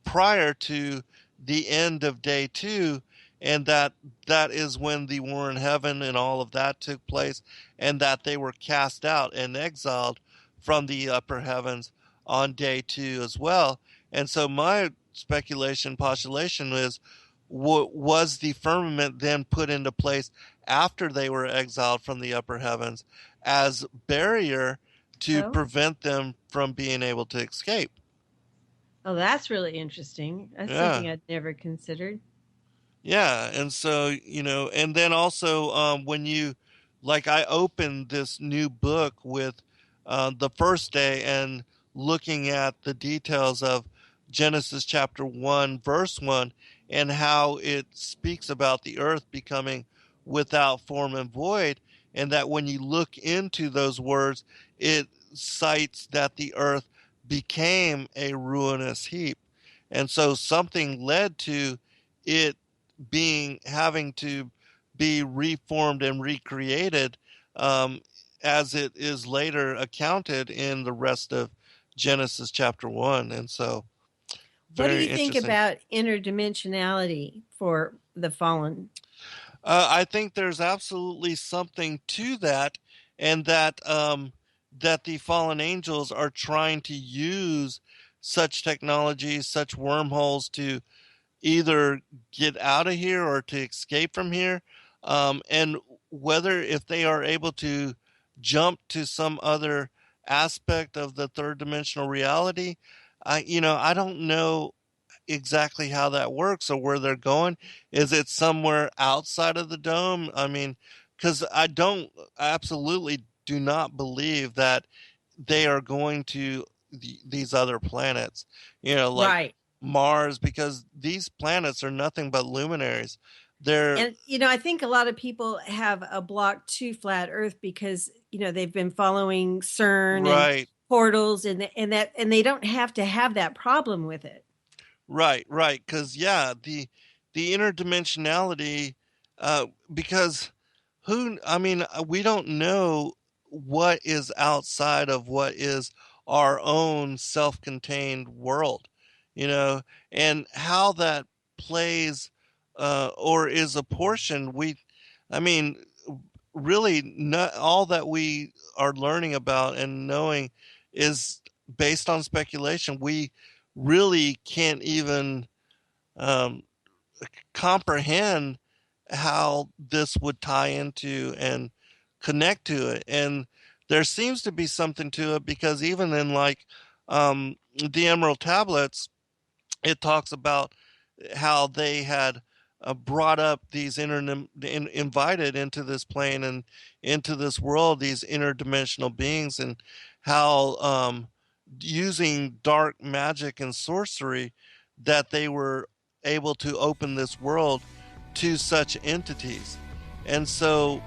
prior to the end of day 2, and that is when the war in heaven and all of that took place, and that they were cast out and exiled from the upper heavens on day 2 as well. And so my speculation postulation is, was the firmament then put into place after they were exiled from the upper heavens as barrier to Oh, prevent them from being able to escape? oh, that's really interesting. That's Yeah. something I'd never considered. Yeah, and so, you know, and then also when you, like, I opened this new book with the first day and looking at the details of Genesis chapter 1, verse 1, and how it speaks about the earth becoming without form and void, and that when you look into those words, it cites that the earth became a ruinous heap. And so something led to it being, having to be reformed and recreated, um, as it is later accounted in the rest of Genesis chapter 1. And so, What do very you think interesting. about interdimensionality for the fallen? I think there's absolutely something to that, and that that the fallen angels are trying to use such technology, such wormholes to either get out of here or to escape from here, and whether if they are able to jump to some other aspect of the third dimensional reality. I don't know exactly how that works or where they're going. Is it somewhere outside of the dome? I mean, because I absolutely do not believe that they are going to these other planets, like Right. Mars, because these planets are nothing but luminaries. They're And I think a lot of people have a block to flat Earth because they've been following CERN and right. portals and they don't have to have that problem with it. Right. Because yeah, the interdimensionality, because I mean, we don't know what is outside of what is our own self-contained world, you know, and how that plays, or is a portion. I mean, really, not all that we are learning about and knowing is based on speculation. We really can't even um, comprehend how this would tie into and connect to it. And there seems to be something to it because even in like the Emerald Tablets, it talks about how they had brought up these invited into this plane and into this world these interdimensional beings, and how using dark magic and sorcery that they were able to open this world to such entities. And so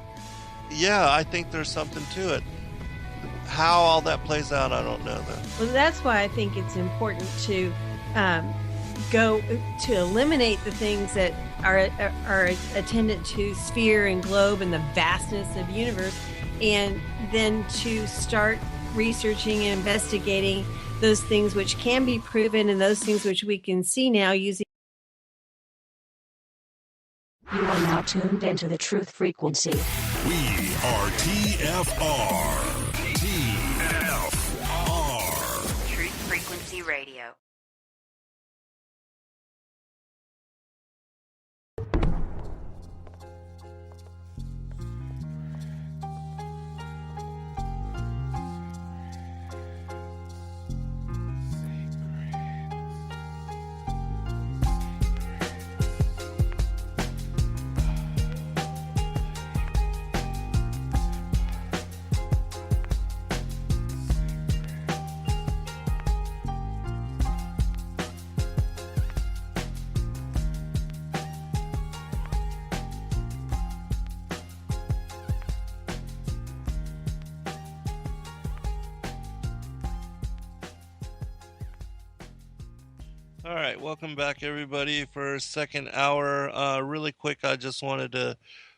yeah, I think there's something to it. How all that plays out, I don't know though. Well, that's why I think it's important to go to eliminate the things that are attendant to sphere and globe and the vastness of universe, and then to start researching and investigating those things which can be proven and those things which we can see now using. You are now tuned into the truth frequency. We are TFR. Truth Frequency Radio. All right, welcome back everybody for second hour. Really quick, I just wanted to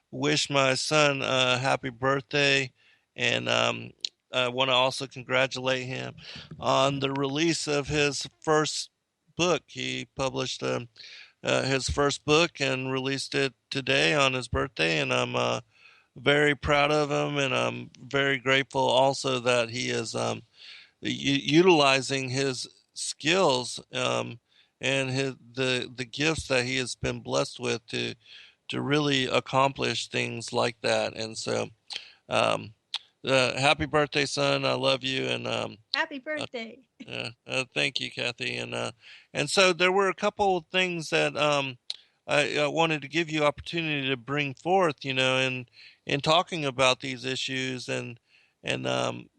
wish my son a happy birthday, and I want to also congratulate him on the release of his first book. He published his first book and released it today on his birthday, and I'm very proud of him, and I'm very grateful also that he is utilizing his skills, and the gifts that he has been blessed with to really accomplish things like that. And so um happy birthday, son. I love you. And Happy birthday. thank you, Cathy. And so there were a couple of things that I wanted to give you opportunity to bring forth, in talking about these issues, and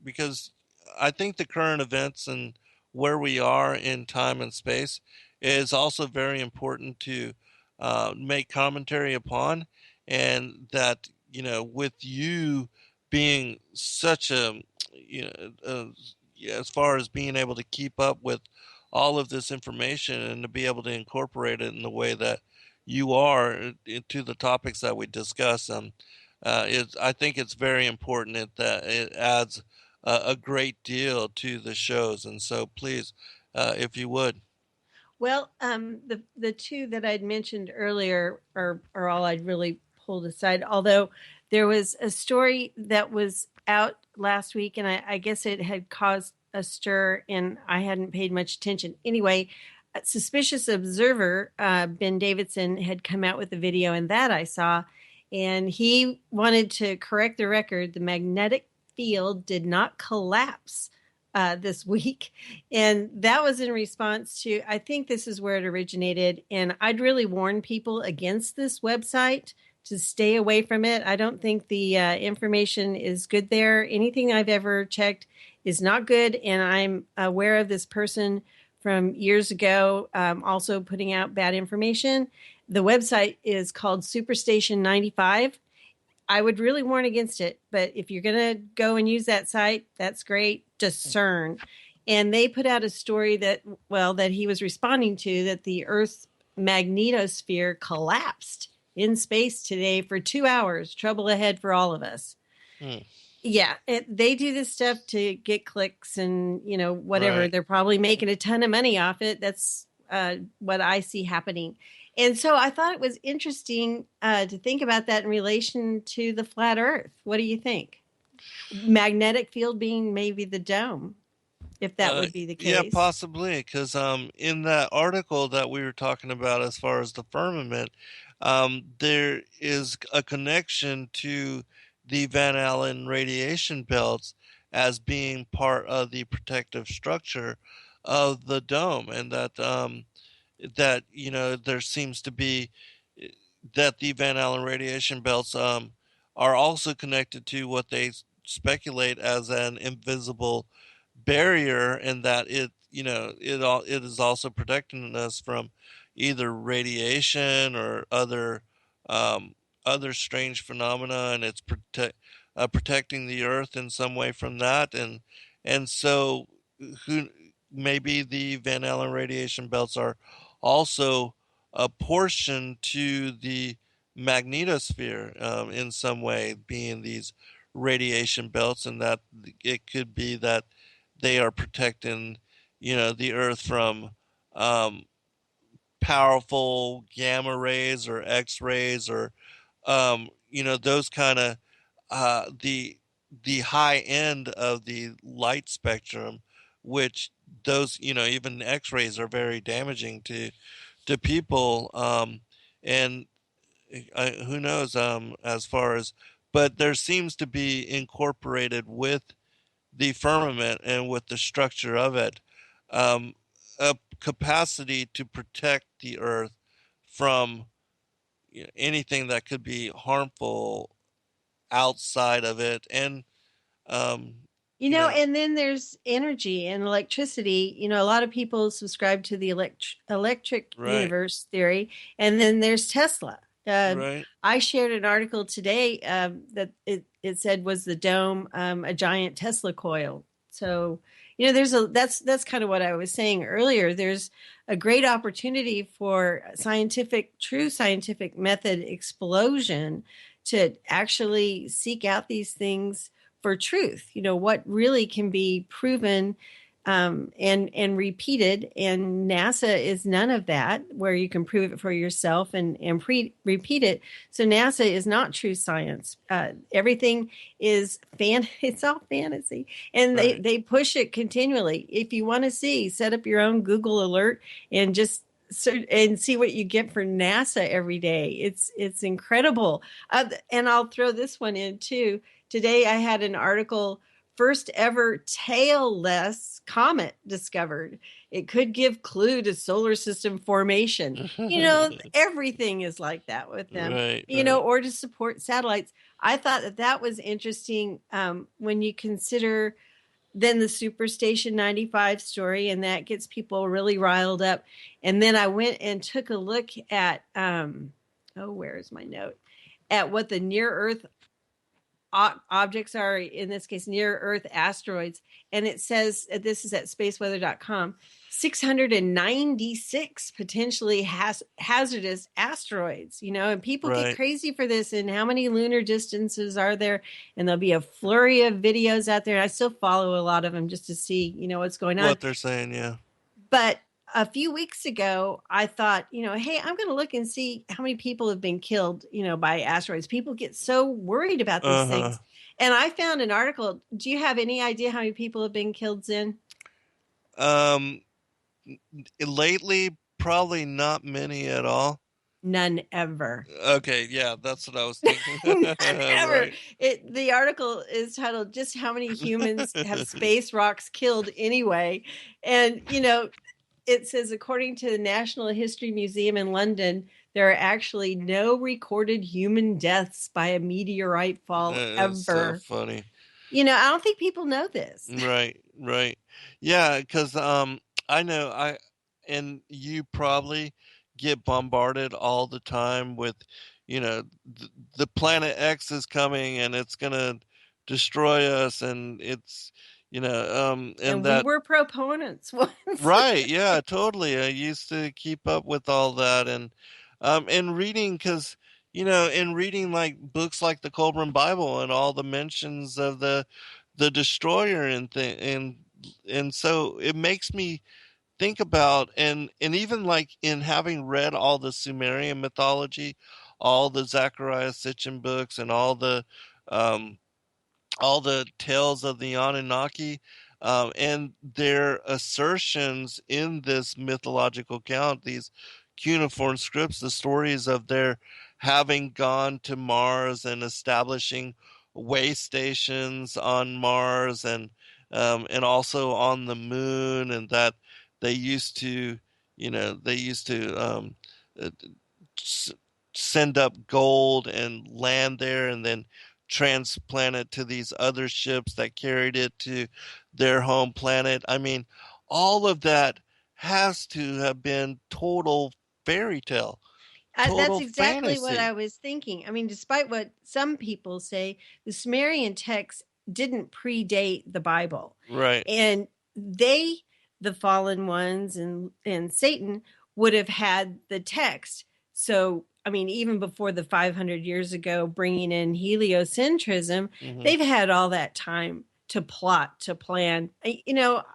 because I think the current events and where we are in time and space is also very important to make commentary upon, and that with you being such a yeah, as far as being able to keep up with all of this information and to be able to incorporate it in the way that you are into the topics that we discuss, I think it's very important that it adds a great deal to the shows. And so please, if you would. Well, the two that I'd mentioned earlier are all I'd really pulled aside. Although there was a story that was out last week, and I guess it had caused astir, and I hadn't paid much attention. Anyway, Suspicious Observer, Ben Davidson, had come out with a video, and that I saw, and he wanted to correct the record. The magnetic field did not collapse this week. And that was in response to, I think this is where it originated. And I'd really warn people against this website to stay away from it. I don't think the information is good there. Anything I've ever checked is not good. And I'm aware of this person from years ago also putting out bad information. The website is called Superstation 95. I would really warn against it, but if you're going to go and use that site, that's great. Discern. And they put out a story that he was responding to, that the Earth's magnetosphere collapsed in space today for 2 hours. Trouble ahead for all of us. Yeah, they do this stuff to get clicks and, whatever. Right. They're probably making a ton of money off it. That's what I see happening. And so I thought it was interesting to think about that in relation to the flat Earth. What do you think? Magnetic field being maybe the dome, if that would be the case. Yeah, possibly. Because in that article that we were talking about as far as the firmament, there is a connection to the Van Allen radiation belts as being part of the protective structure of the dome, and that there seems to be that the Van Allen radiation belts are also connected to what they speculate as an invisible barrier, and that it is also protecting us from either radiation or other strange phenomena, and it's protecting the Earth in some way from that, and so maybe the Van Allen radiation belts are also a portion to the magnetosphere in some way, being these radiation belts, and that it could be that they are protecting the Earth from powerful gamma rays or X-rays or those kind of the high end of the light spectrum, which those even X-rays are very damaging to people, and who knows as far as, but there seems to be incorporated with the firmament and with the structure of it a capacity to protect the Earth from anything that could be harmful outside of it. And and then there's energy and electricity. A lot of people subscribe to the electric Right. universe theory, and then there's Tesla. Right. I shared an article today that it said was the dome a giant Tesla coil. So that's kind of what I was saying earlier. There's a great opportunity for true scientific method explosion to actually seek out these things for truth. What really can be proven and repeated, and NASA is none of that, where you can prove it for yourself and repeat it. So NASA is not true science. Everything is it's all fantasy, and Right. they push it continually. If you want to set up your own Google alert and just and see what you get for NASA every day. It's incredible. And I'll throw this one in too. Today I had an article, first ever tailless comet discovered. It could give clue to solar system formation. Everything is like that with them, Right, or to support satellites. I thought that was interesting when you consider then the Superstation 95 story, and that gets people really riled up. And then I went and took a look at, where is my note? At what the near Earth objects are, in this case, near Earth asteroids. And it says, this is at spaceweather.com, 696 potentially hazardous asteroids, and people Right. get crazy for this. And how many lunar distances are there? And there'll be a flurry of videos out there. I still follow a lot of them just to see, what's going on. What they're saying, yeah. But a few weeks ago, I thought, hey, I'm going to look and see how many people have been killed, by asteroids. People get so worried about these things. And I found an article. Do you have any idea how many people have been killed, Zen? Um, lately, probably not many at all. None ever. Okay, yeah, that's what I was thinking. None ever. Right. The article is titled "Just How Many Humans Have Space Rocks Killed Anyway," and it says according to the National History Museum in London, there are actually no recorded human deaths by a meteorite fall That is so ever. funny. I don't think people know this. Right, right. Yeah, because I know and you probably get bombarded all the time with, the planet X is coming and it's gonna destroy us, and it's, and And we that. were proponents once. Right, yeah, totally. I used to keep up with all that, and reading, because in reading like books like the Colburn Bible and all the mentions of the destroyer and so it makes me think about, and even like in having read all the Sumerian mythology, all the Zechariah Sitchin books, and um all the tales of the Anunnaki, and their assertions in this mythological account, these cuneiform scripts, the stories of their having gone to Mars and establishing way stations on Mars, and also on the moon, and that they used to, uh, s- send up gold and land there, and then transplant it to these other ships that carried it to their home planet. I mean, all of that has to have been total fairy tale, That's total exactly what I fantasy. was thinking. I mean, despite what some people say, the Sumerian text didn't predate the Bible. Right. And the fallen ones and Satan, would have had the text. So, I mean, even before the 500 years ago, bringing in heliocentrism, Hmm. they've had all that time to plot, to plan.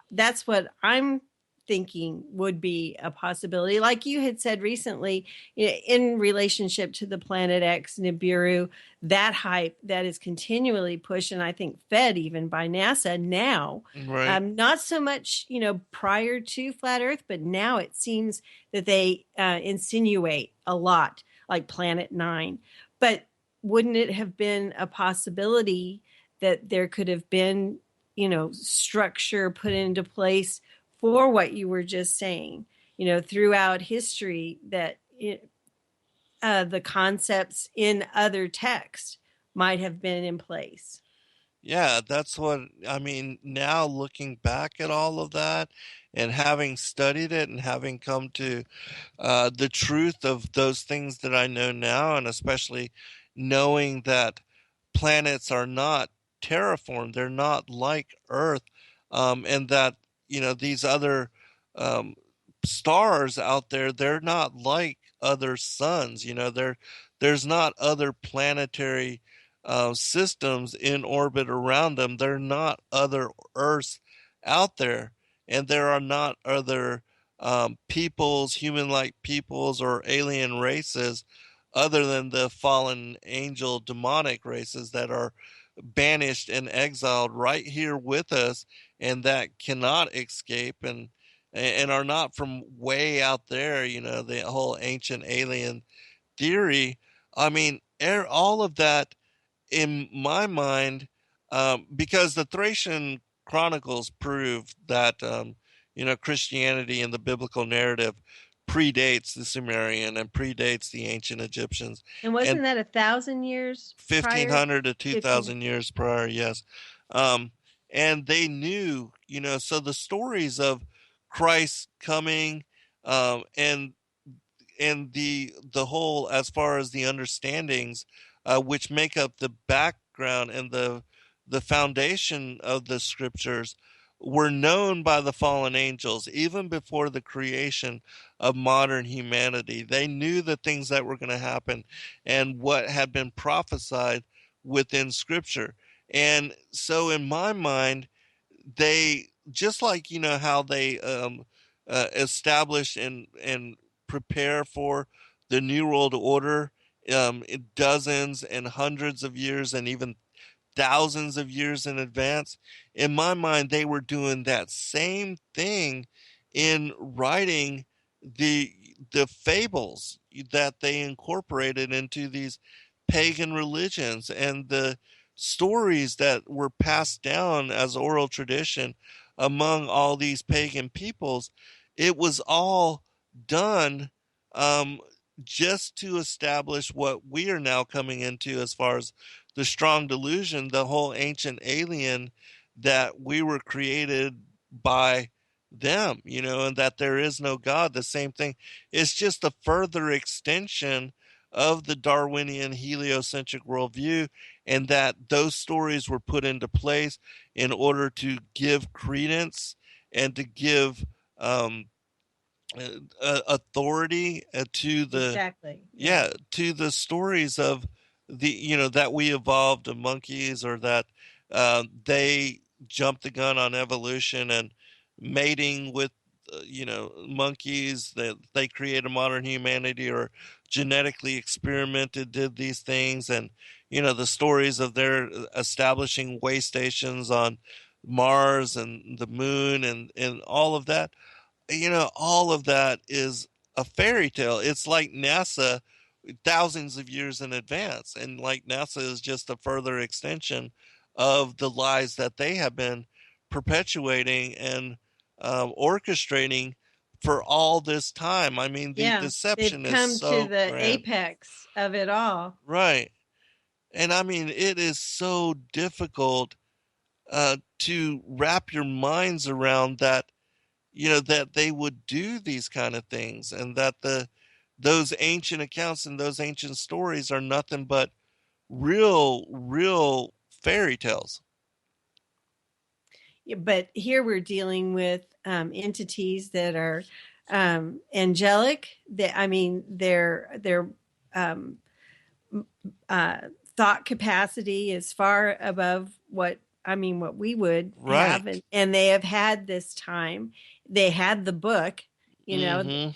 That's what I'm thinking would be a possibility. Like you had said recently, in relationship to the Planet X, Nibiru, that hype that is continually pushed and I think fed even by NASA now. Right. Not so much, prior to Flat Earth, but now it seems that they insinuate a lot, like Planet Nine. But wouldn't it have been a possibility that there could have been, structure put into place for what you were just saying, throughout history, that the concepts in other texts might have been in place? Yeah, that's what I mean. Now, looking back at all of that and having studied it and having come to the truth of those things that I know now, and especially knowing that planets are not terraformed, they're not like Earth, and that these other um, stars out there, they're not like other suns. There's not other planetary systems in orbit around them. They're not other Earths out there, and there are not other peoples, human-like peoples, or alien races, other than the fallen angel demonic races that are banished and exiled right here with us, and that cannot escape, and are not from way out there. The whole ancient alien theory. I mean, all of that in my mind, because the Thracian Chronicles prove that Christianity and the biblical narrative predates the Sumerian and predates the ancient Egyptians, And and wasn't that 1,000 years prior? 1500 to 15. 2000 years prior, yes. um, and they knew, so the stories of Christ coming, and the whole, as far as the understandings, which make up the background and the foundation of the scriptures, were known by the fallen angels even before the creation of modern humanity. They knew the things that were going to happen and what had been prophesied within scripture. And so in my mind, they, just like how they establish and prepare for the New World Order, in dozens and hundreds of years and even thousands of years in advance. In my mind, they were doing that same thing in writing the fables that they incorporated into these pagan religions and the stories that were passed down as oral tradition among all these pagan peoples. It was all done um, just to establish what we are now coming into as far as the strong delusion, the whole ancient alien, that we were created by them, and that there is no God. The same thing. It's just a further extension of the Darwinian heliocentric worldview, and that those stories were put into place in order to give credence and to give authority to the Exactly. to the stories of the that we evolved of monkeys, or that they jumped the gun on evolution and mating with monkeys, that they created modern humanity, or genetically experimented, did these things, and the stories of their establishing way stations on Mars and the moon, and all of that. All of that is a fairy tale. It's like NASA thousands of years in advance. And like NASA is just a further extension of the lies that they have been perpetuating and orchestrating for all this time. I mean, the Yeah. They've deception is come to so the grand. apex of it all. Right. And I mean, it is so difficult to wrap your minds around that, that they would do these kind of things, and that those ancient accounts and those ancient stories are nothing but real fairy tales. Yeah, but here we're dealing with entities that are angelic. That, I mean, their um, thought capacity is far above what we would have, Right. and they have had this time. They had the book, Mm-hmm.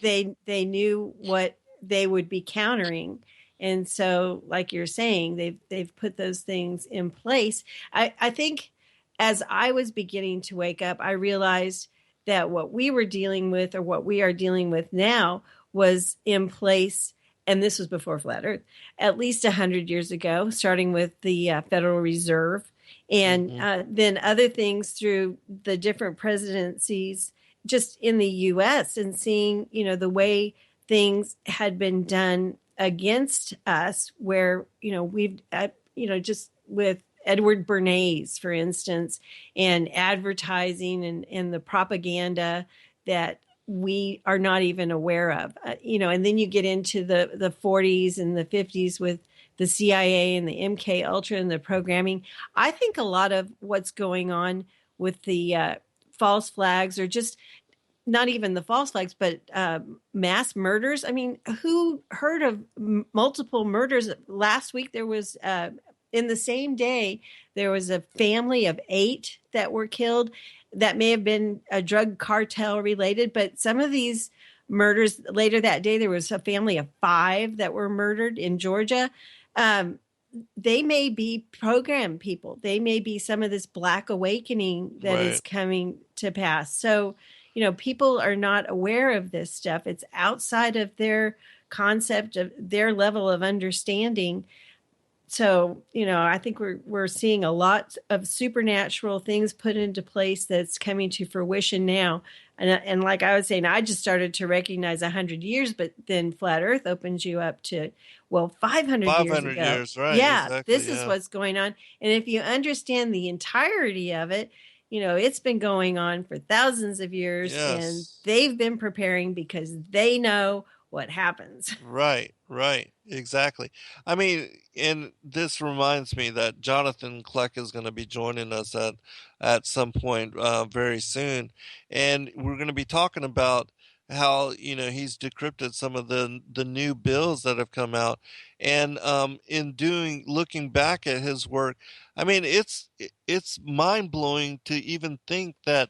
they knew what they would be countering, and so, like you're saying, they've put those things in place. I think as I was beginning to wake up, I realized that what we were dealing with, or what we are dealing with now, was in place, and this was before flat Earth, at least 100 years ago, starting with the Federal Reserve, and Mm-hmm. then other things through the different presidencies just in the U.S., and seeing, the way things had been done against us, where, we've, just with Edward Bernays, for instance, and advertising, and the propaganda that we are not even aware of, and then you get into the 40s and the 50s with the CIA and the MK Ultra and the programming. I think a lot of what's going on with the false flags, or just not even the false flags, but mass murders. I mean, who heard of multiple murders? Last week, there was, in the same day, there was a family of 8 that were killed. That may have been a drug cartel related, but some of these murders later that day, there was a family of 5 that were murdered in Georgia. Um, they may be program people. They may be some of this Black awakening that is Right. coming to pass. So, people are not aware of this stuff. It's outside of their concept, of their level of understanding. So, I think we're seeing a lot of supernatural things put into place that's coming to fruition now. And like I was saying, I just started to recognize 100 years, but then flat Earth opens you up to, well, 500 years 500 ago. years. Right. Yeah, Exactly. this is Yeah. what's going on. And if you understand the entirety of it, it's been going on for thousands of years, and Yes. they've been preparing because they know what happens. Right, right, exactly. I mean, and this reminds me that Jonathan Kleck is going to be joining us at some point very soon, and we're going to be talking about how he's decrypted some of the new bills that have come out, and in looking back at his work, I mean, it's mind blowing to even think that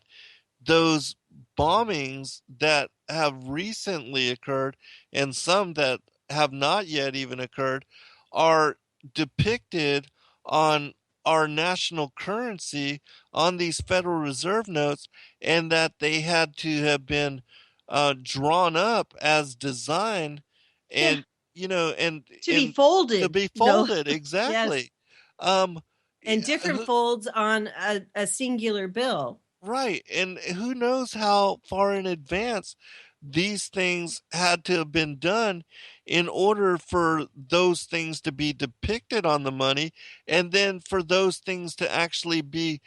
those bombings that have recently occurred, and some that have not yet even occurred, are depicted on our national currency on these Federal Reserve notes, and that they had to have been drawn up as design, Yeah. and and To be to folded, be though. folded Yes. exactly. Um, And yeah, different folds on a singular bill. right. And who knows how far in advance these things had to have been done in order for those things to be depicted on the money, and then for those things to actually be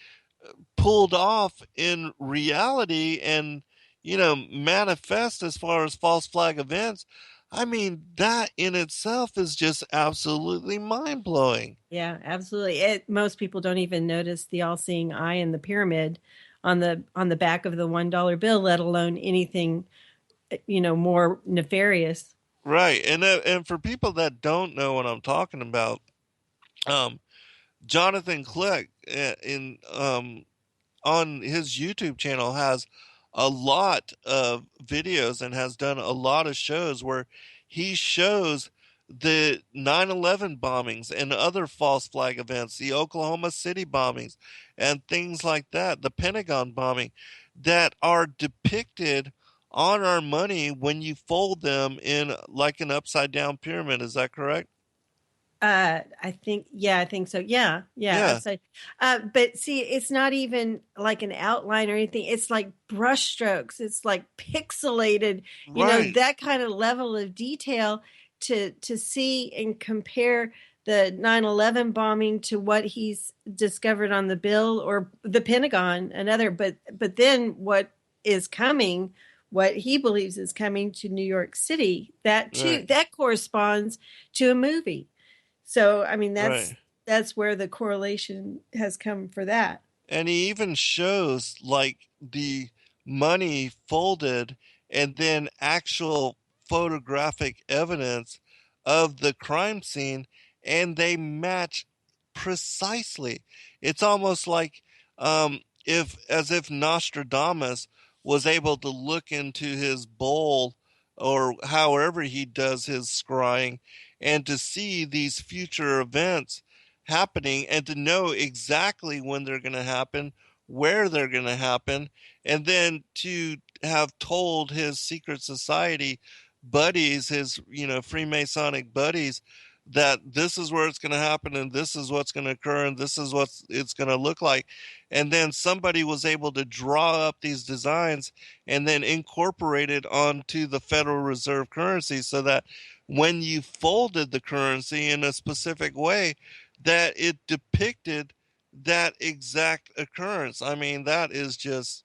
pulled off in reality and, manifest as far as false flag events. I mean, that in itself is just absolutely mind blowing. Yeah, absolutely. Most people don't even notice the all-seeing eye in the pyramid on the back of the $1 bill, let alone anything, more nefarious. Right. And for people that don't know what I'm talking about, um, Jonathan Click in on his YouTube channel has a lot of videos and has done a lot of shows where he shows the 9/11 bombings and other false flag events, the Oklahoma City bombings and things like that, the Pentagon bombing, that are depicted on our money when you fold them in like an upside down pyramid. Is that correct? I think so. Yeah, yeah. Yeah, Upside. But see, it's not even like an outline or anything. It's like brush strokes. It's like pixelated. right, That kind of level of detail to see and compare the 9/11 bombing to what he's discovered on the bill or the Pentagon, another. But then what is coming? What he believes is coming to New York City. That too. right, That corresponds to a movie. So, I mean, that's right. that's where the correlation has come for that. And he even shows like the money folded and then actual photographic evidence of the crime scene, and they match precisely. It's almost like if as if Nostradamus was able to look into his bowl or however he does his scrying and to see these future events happening and to know exactly when they're going to happen, where they're going to happen, and then to have told his secret society buddies, his, Freemasonic buddies, that this is where it's going to happen and this is what's going to occur and this is what it's going to look like. And then somebody was able to draw up these designs and then incorporate it onto the Federal Reserve currency so that when you folded the currency in a specific way, that it depicted that exact occurrence. I mean, that is just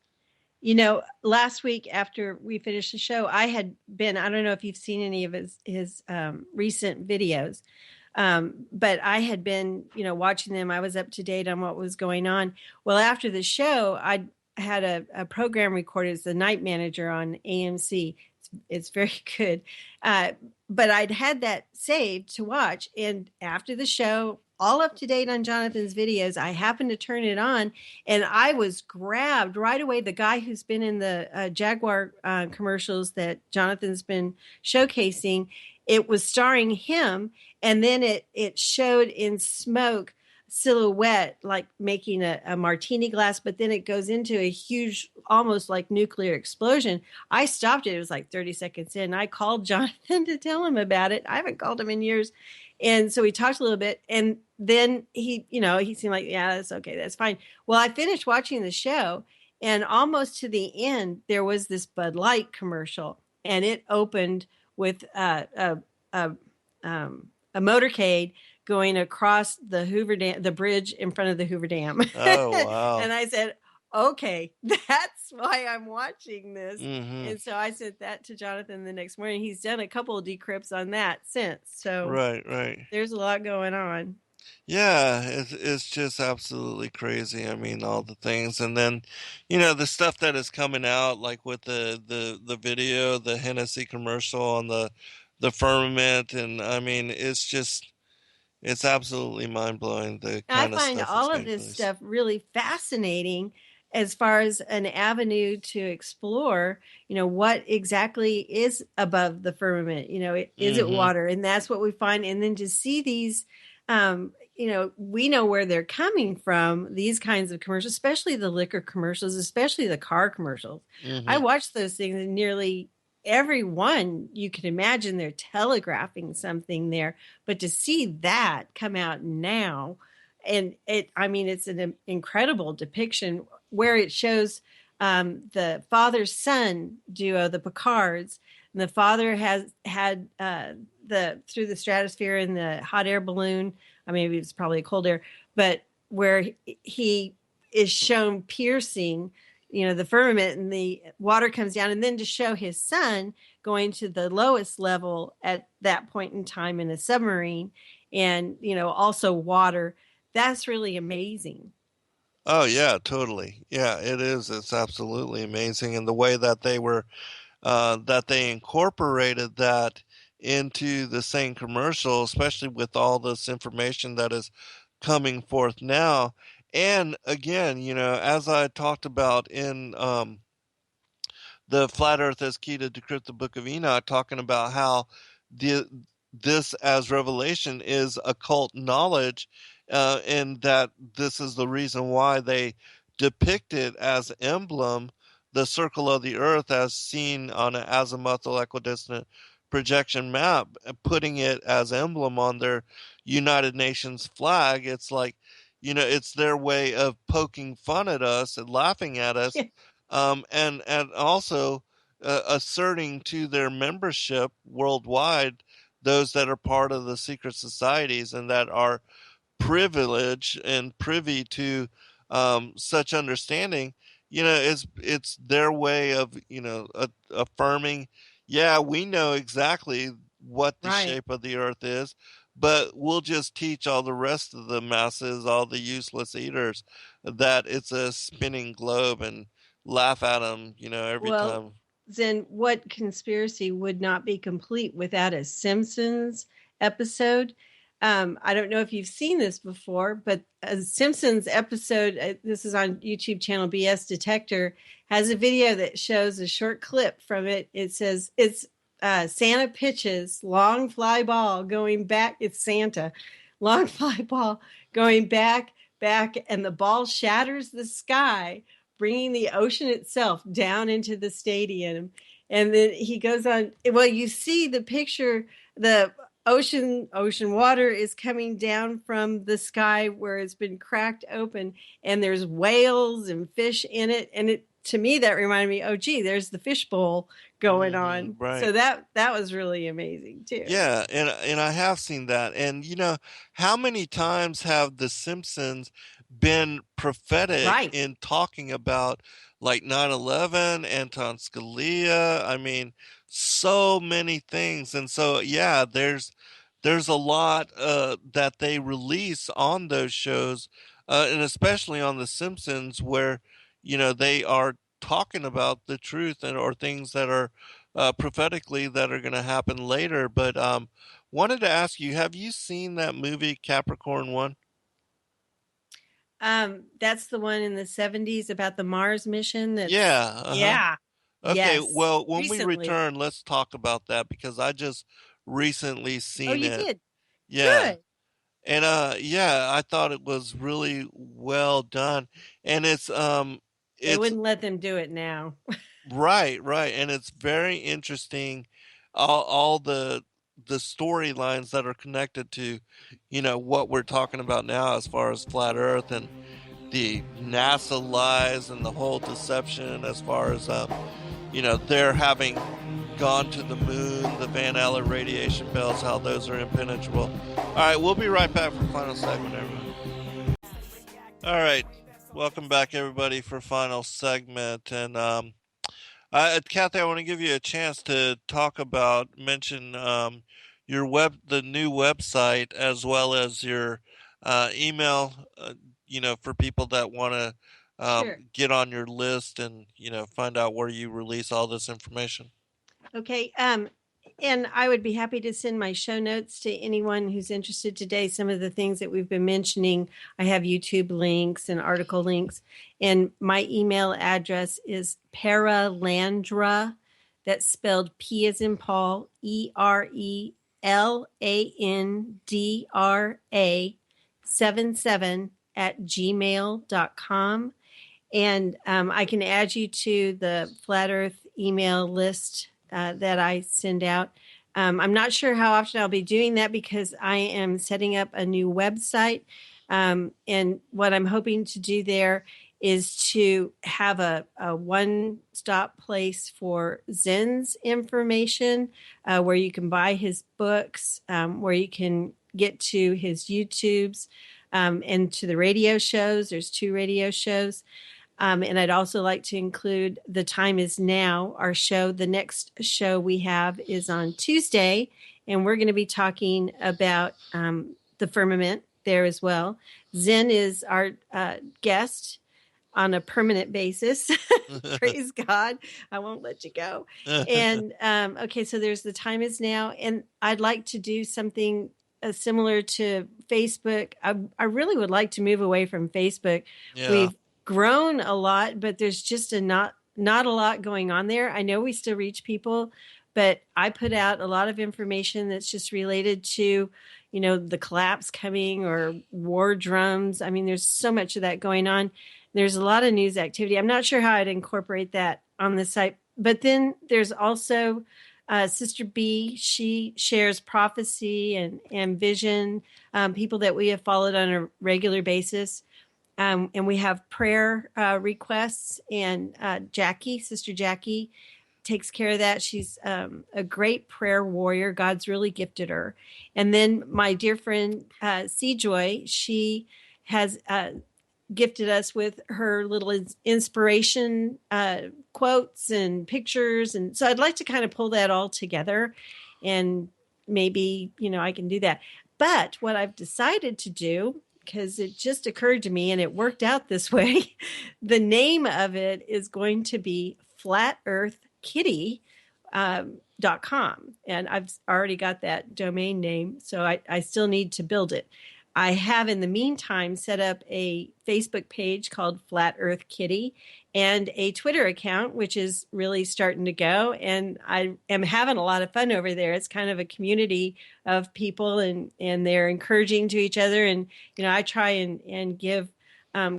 Last week after we finished the show, I don't know if you've seen any of his recent videos, but I had been, watching them. I was up to date on what was going on. Well, after the show, I had a program recorded. It's the Night Manager on AMC. It's very good. But I'd had that saved to watch. And after the show, all up to date on Jonathan's videos, I happened to turn it on and I was grabbed right away. The guy who's been in the Jaguar commercials that Jonathan's been showcasing, it was starring him. And then it showed in smoke silhouette, like making a martini glass, but then it goes into a huge, almost like nuclear explosion. I stopped it. It was like 30 seconds in. I called Jonathan to tell him about it. I haven't called him in years. And so we talked a little bit, and then he seemed like, yeah, that's okay. That's fine. Well, I finished watching the show, and almost to the end, there was this Bud Light commercial, and it opened with a motorcade going across the Hoover Dam, the bridge in front of the Hoover Dam. oh wow. And I said, okay, that's why I'm watching this. Hmm. And so I sent that to Jonathan the next morning. He's done a couple of decrypts on that since. So Right. there's a lot going on. Yeah, it's just absolutely crazy. I mean, all the things, and then, the stuff that is coming out, like with the video, the Hennessy commercial on the firmament, and I mean, it's absolutely mind blowing the I kind of find stuff that's all of taking this place. stuff really fascinating as far as an avenue to explore, what exactly is above the firmament. Is it Hmm. water? And that's what we find. And then to see these, we know where they're coming from, these kinds of commercials, especially the liquor commercials, especially the car commercials. I watch those things, and nearly every one you can imagine they're telegraphing something there. But to see that come out now, and it's an incredible depiction where it shows the father-son duo, the Picards, and the father has had through the stratosphere in the hot air balloon. I mean, it's probably a cold air, but where he is shown piercing, the firmament, and the water comes down, and then to show his son going to the lowest level at that point in time in a submarine, and also water. That's really amazing. Oh yeah, totally. Yeah, it is. It's absolutely amazing, and the way that they incorporated that into the same commercial, especially with all this information that is coming forth now. And again, as I talked about in the Flat Earth as Key to Decrypt the Book of Enoch, talking about how the this as revelation is occult knowledge, and that this is the reason why they depict it as emblem, the circle of the Earth as seen on an azimuthal equidistant projection map, putting it as emblem on their United Nations flag. It's like, it's their way of poking fun at us and laughing at us, and also asserting to their membership worldwide, those that are part of the secret societies and that are privileged and privy to such understanding. It's their way of affirming, yeah, we know exactly what the Right. shape of the earth is, but we'll just teach all the rest of the masses, all the useless eaters, that it's a spinning globe, and laugh at them, every Well, time. then what conspiracy would not be complete without a Simpsons episode? I don't know if you've seen this before, but a Simpsons episode, this is on YouTube channel BS Detector, has a video that shows a short clip from it. It says it's Santa pitches long fly ball going back. It's Santa, long fly ball going back, and the ball shatters the sky, bringing the ocean itself down into the stadium. And then he goes on. Well, you see the picture, the ocean water is coming down from the sky where it's been cracked open, and there's whales and fish in it. And it, to me, that reminded me, oh, gee, there's the fishbowl going on. Right. So that was really amazing too. Yeah, and I have seen that. And how many times have the Simpsons been prophetic Right. in talking about like 9/11, Anton Scalia? I mean, so many things. And so yeah, there's a lot that they release on those shows, and especially on the Simpsons, where they are talking about the truth, and or things that are prophetically that are going to happen later. But wanted to ask you, have you seen that movie Capricorn One? That's the one in the 70s about the Mars mission. Yeah. Yeah. Okay. Yes. Well, when we Recently. return, let's talk about that, because I just recently Oh, seen you it. did? Yeah. Good. And yeah, I thought it was really well done. And They it's wouldn't let them do it now. right, and it's very interesting, all the storylines that are connected to what we're talking about now, as far as flat earth and the NASA lies and the whole deception, as far as they're having gone to the moon, the Van Allen radiation belts, how those are impenetrable. All right, we'll be right back for final segment, everyone. All right, welcome back, everybody, for final segment. And Cathy, I want to give you a chance to mention the new website, as well as your email, for people that want to Sure. get on your list and find out where you release all this information. Okay. And I would be happy to send my show notes to anyone who's interested today. Some of the things that we've been mentioning, I have YouTube links and article links. And my email address is Perelandra. That's spelled P as in Paul, ERELANDRA zen77@gmail.com. And I can add you to the Flat Earth email list that I send out. I'm not sure how often I'll be doing that because I am setting up a new website. And what I'm hoping to do there is to have a one-stop place for Zen's information, where you can buy his books, where you can get to his YouTubes, and to the radio shows. There's 2 radio shows. And I'd also like to include The Time Is Now, our show. The next show we have is on Tuesday, and we're going to be talking about the firmament there as well. Zen is our guest on a permanent basis. Praise God. I won't let you go. And okay, so there's The Time Is Now, and I'd like to do something similar to Facebook. I really would like to move away from Facebook. Yeah. We've grown a lot, but there's just not a lot going on there. I know we still reach people, but I put out a lot of information that's just related to, the collapse coming or war drums. I mean, there's so much of that going on. There's a lot of news activity. I'm not sure how I'd incorporate that on the site. But then there's also Sister B. She shares prophecy and vision, people that we have followed on a regular basis. And we have prayer requests, and Sister Jackie takes care of that. She's a great prayer warrior. God's really gifted her. And then my dear friend Joy, she has gifted us with her little inspiration quotes and pictures. And so I'd like to kind of pull that all together, and maybe, I can do that. But what I've decided to do, because it just occurred to me and it worked out this way, the name of it is going to be flatearthkitty.com. And I've already got that domain name, so I still need to build it. I have, in the meantime, set up a Facebook page called Flat Earth Kitty and a Twitter account, which is really starting to go. And I am having a lot of fun over there. It's kind of a community of people, and they're encouraging to each other. And, I try and give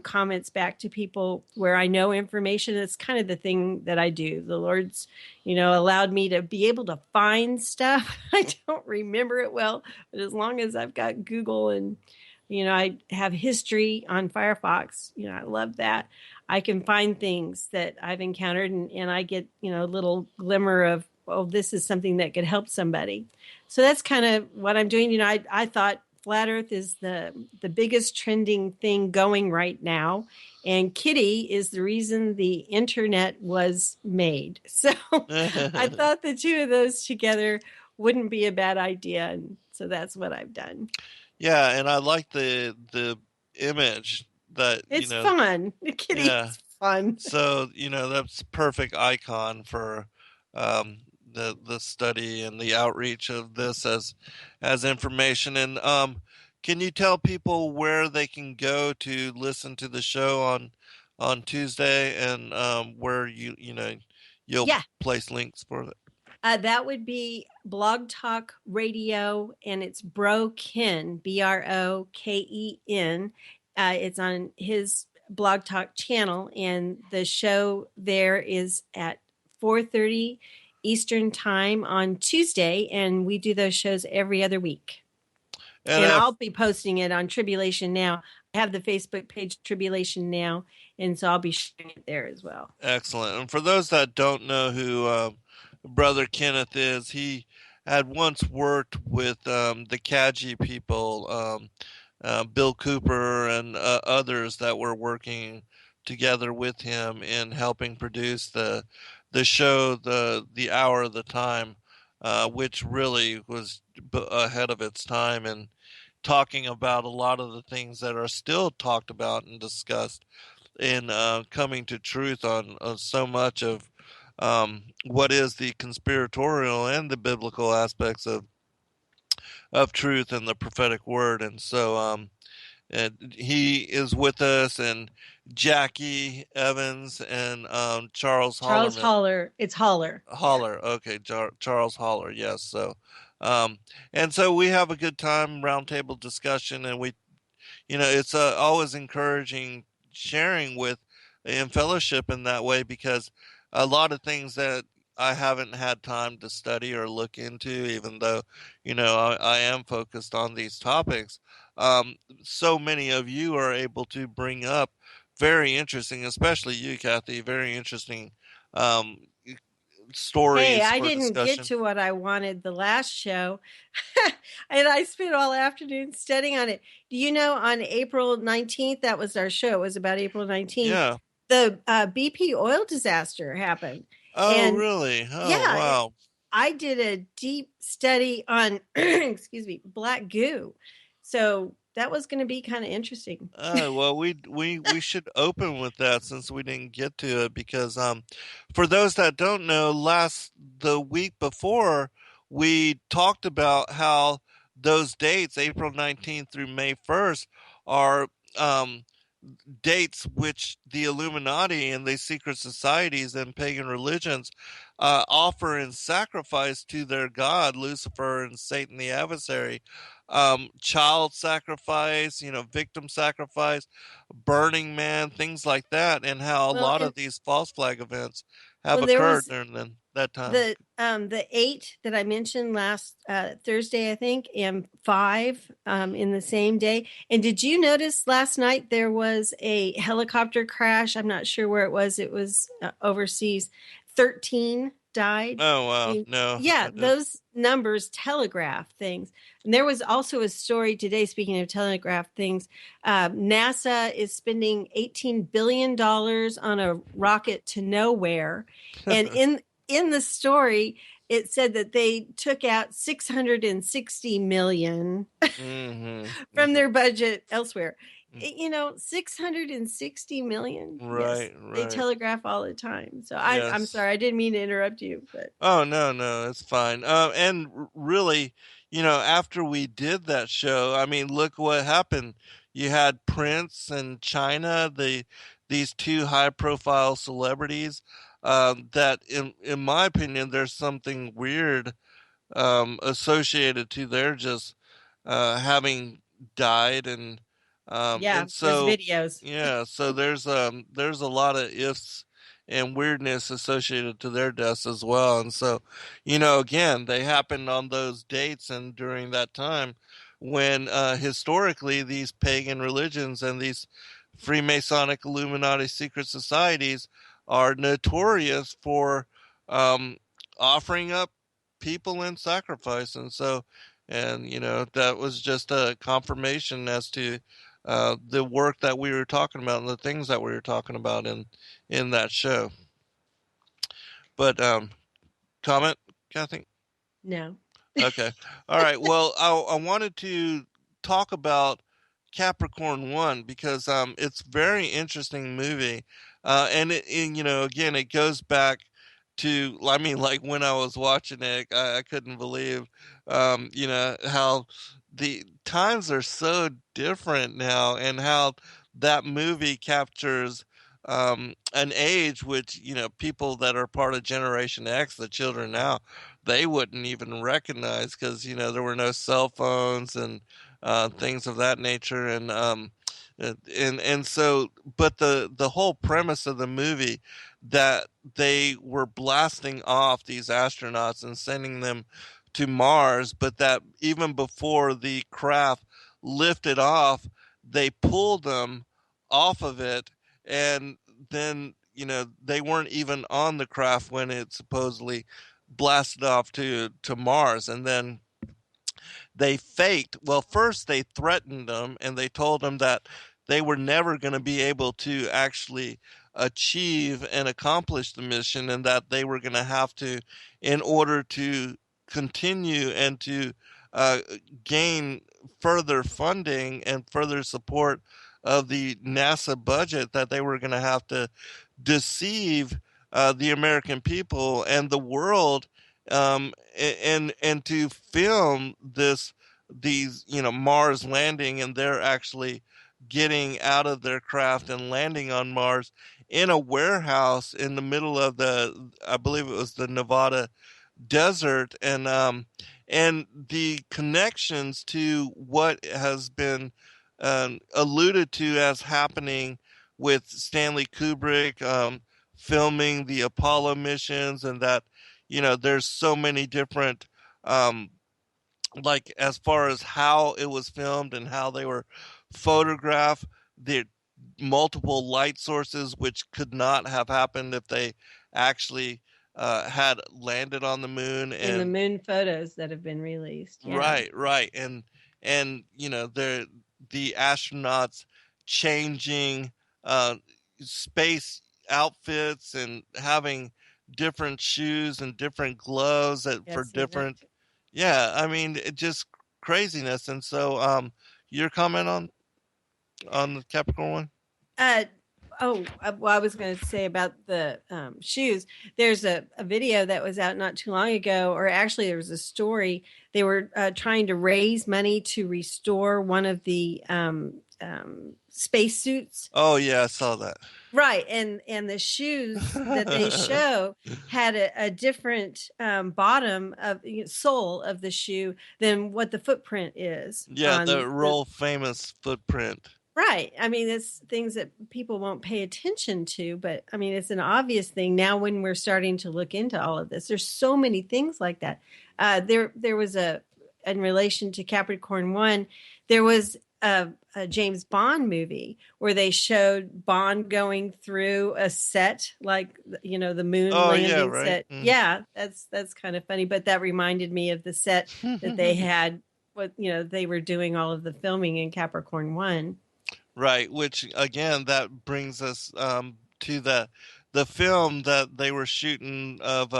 comments back to people where I know information. It's kind of the thing that I do. The Lord's, allowed me to be able to find stuff. I don't remember it well, but as long as I've got Google and, I have history on Firefox, I love that. I can find things that I've encountered, and I get, a little glimmer of, oh, this is something that could help somebody. So that's kind of what I'm doing. I thought Flat Earth is the biggest trending thing going right now. And Kitty is the reason the internet was made. So I thought the 2 of those together wouldn't be a bad idea. And so that's what I've done. Yeah, and I like the image that, it's fun. Kitty's fun. So, that's perfect icon for the study and the outreach of this as information. And can you tell people where they can go to listen to the show on Tuesday, and where you'll place links for it? That would be Blog Talk Radio, and it's Broken, Broken. It's on his Blog Talk channel, and the show there is at 4:30 Eastern Time on Tuesday, and we do those shows every other week. And I'll be posting it on Tribulation Now. I have the Facebook page Tribulation Now, and so I'll be sharing it there as well. Excellent. And for those that don't know who Brother Kenneth is, he had once worked with the Kaji people, Bill Cooper and others that were working together with him in helping produce the show, the Hour of the Time, which really was ahead of its time, and talking about a lot of the things that are still talked about and discussed in coming to truth on so much of what is the conspiratorial and the biblical aspects of truth and the prophetic word. And so and he is with us, and Jackie Evans and Charles Holler. It's Holler. Okay, Charles Holler. Yes. So, and so we have a good time, roundtable discussion, and we, it's always encouraging sharing with and fellowship in that way, because a lot of things that I haven't had time to study or look into, even though, I am focused on these topics. So many of you are able to bring up very interesting, especially you, Cathy, very interesting um, Hey, stories I for didn't get discussion. to what I wanted the last show. And I spent all afternoon studying on it. Do you know on April 19th, that was our show, it was about April 19th, Yeah. the BP oil disaster happened. Oh, And really? Oh, yeah, wow. I did a deep study on, excuse me, black goo. So that was going to be kind of interesting. Well, we should open with that since we didn't get to it, because for those that don't know, the week before we talked about how those dates, April 19th through May 1st, are um dates which the Illuminati and the secret societies and pagan religions offer in sacrifice to their god, Lucifer and Satan the adversary. Child sacrifice, victim sacrifice, Burning Man, things like that, and how a Well, lot and of these false flag events have well, there occurred was during that time. the 8 that I mentioned last Thursday, I think, and 5 in the same day. And did you notice last night there was a helicopter crash? I'm not sure where it was. It was overseas. 13 died. Oh, wow. No, Yeah, I did. those numbers telegraph things. And there was also a story today, speaking of telegraph things. NASA is spending $18 billion on a rocket to nowhere. And in the story, it said that they took out 660 million Hmm. from Hmm. their budget elsewhere. 660 million. Yes, Right, they right. telegraph all the time. So I'm Yes. sorry, I didn't mean to interrupt you, but Oh, no, no, it's fine. And really, after we did that show, I mean, look what happened. You had Prince and China, these two high-profile celebrities. That, in my opinion, there's something weird associated to their just having died, yeah, and there's so videos. yeah, so there's a lot of ifs and weirdness associated to their deaths as well. And so, again, they happened on those dates and during that time when historically these pagan religions and these Freemasonic Illuminati secret societies are notorious for um, offering up people in sacrifice. And so, and that was just a confirmation as to the work that we were talking about and the things that we were talking about in that show. But comment, Kathy? No. Okay. All right. Well, I wanted to talk about Capricorn One because it's a very interesting movie, and again, it goes back to, I mean, like when I was watching it, I couldn't believe how the times are so different now, and how that movie captures an age which people that are part of Generation X, the children now, they wouldn't even recognize, because there were no cell phones and things of that nature. And so, but the whole premise of the movie, that they were blasting off these astronauts and sending them to Mars, but that even before the craft lifted off, they pulled them off of it, and then they weren't even on the craft when it supposedly blasted off to Mars. And then they faked. Well, first they threatened them and they told them that they were never going to be able to actually achieve and accomplish the mission, and that they were going to have to, in order to continue and to uh, gain further funding and further support of the NASA budget, that they were going to have to deceive the American people and the world, and to film these Mars landing, and they're actually getting out of their craft and landing on Mars in a warehouse in the middle of I believe it was the Nevada desert. And the connections to what has been alluded to as happening with Stanley Kubrick filming the Apollo missions, and that there's so many different um, like as far as how it was filmed and how they were photographed, the multiple light sources which could not have happened if they actually had landed on the moon. In the And moon photos that have been released. Yeah. right, and the astronauts changing uh space outfits and having different shoes and different gloves for Yes, different. Yeah, I mean, it just craziness. And so your comment on the Capricorn One? Uh, well, I was going to say about the shoes. There's a video that was out not too long ago, or actually, there was a story. They were trying to raise money to restore one of the space suits. Oh yeah, I saw that. Right, and the shoes that they show had a different bottom of sole of the shoe than what the footprint is. Yeah, on the real famous footprint. Right. I mean, it's things that people won't pay attention to, but I mean, it's an obvious thing now when we're starting to look into all of this. There's so many things like that. There was in relation to Capricorn One, there was a James Bond movie where they showed Bond going through a set, like the moon landing right. set. Mm. Yeah, that's kind of funny, but that reminded me of the set that they had. They were doing all of the filming in Capricorn One. Right, which again, that brings us to the film that they were shooting of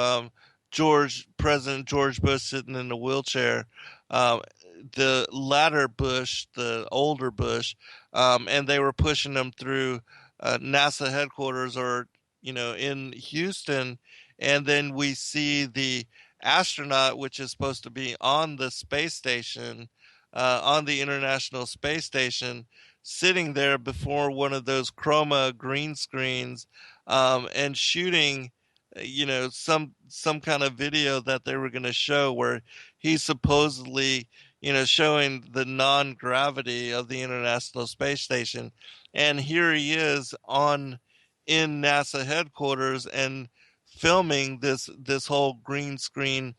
President George Bush sitting in a wheelchair, the latter Bush, the older Bush, and they were pushing him through NASA headquarters, or in Houston, and then we see the astronaut, which is supposed to be on the space station, on the International Space Station, sitting there before one of those chroma green screens, and shooting some kind of video that they were going to show where he's supposedly showing the non-gravity of the International Space Station. And here he is in NASA headquarters and filming this whole green screen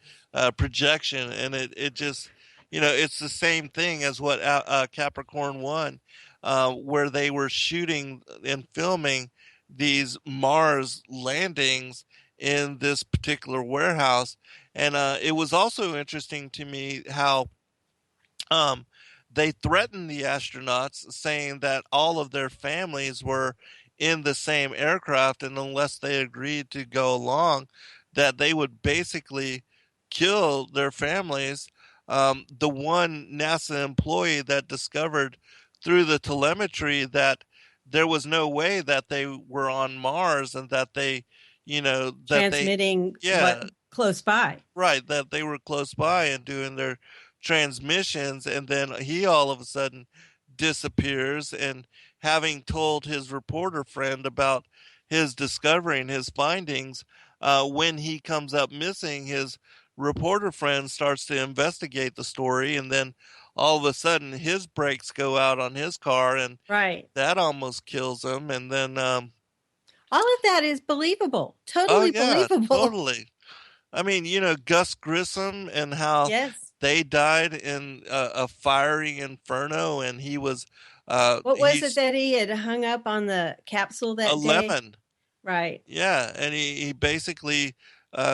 projection. And it just it's the same thing as what Capricorn One, where they were shooting and filming these Mars landings in this particular warehouse. And it was also interesting to me how they threatened the astronauts, saying that all of their families were in the same aircraft, and unless they agreed to go along, that they would basically kill their families. The one NASA employee that discovered through the telemetry that there was no way that they were on Mars, and that they, transmitting close by. Right, that they were close by and doing their transmissions, and then he all of a sudden disappears. And having told his reporter friend about his discovery and his findings, when he comes up missing, his reporter friend starts to investigate the story, and then all of a sudden his brakes go out on his car, and right, that almost kills him. And then all of that is believable, totally believable. Totally. I mean, Gus Grissom and how they died in a fiery inferno, and he was what was it that he had hung up on the capsule that day? Lemon. Right. Yeah, and he basically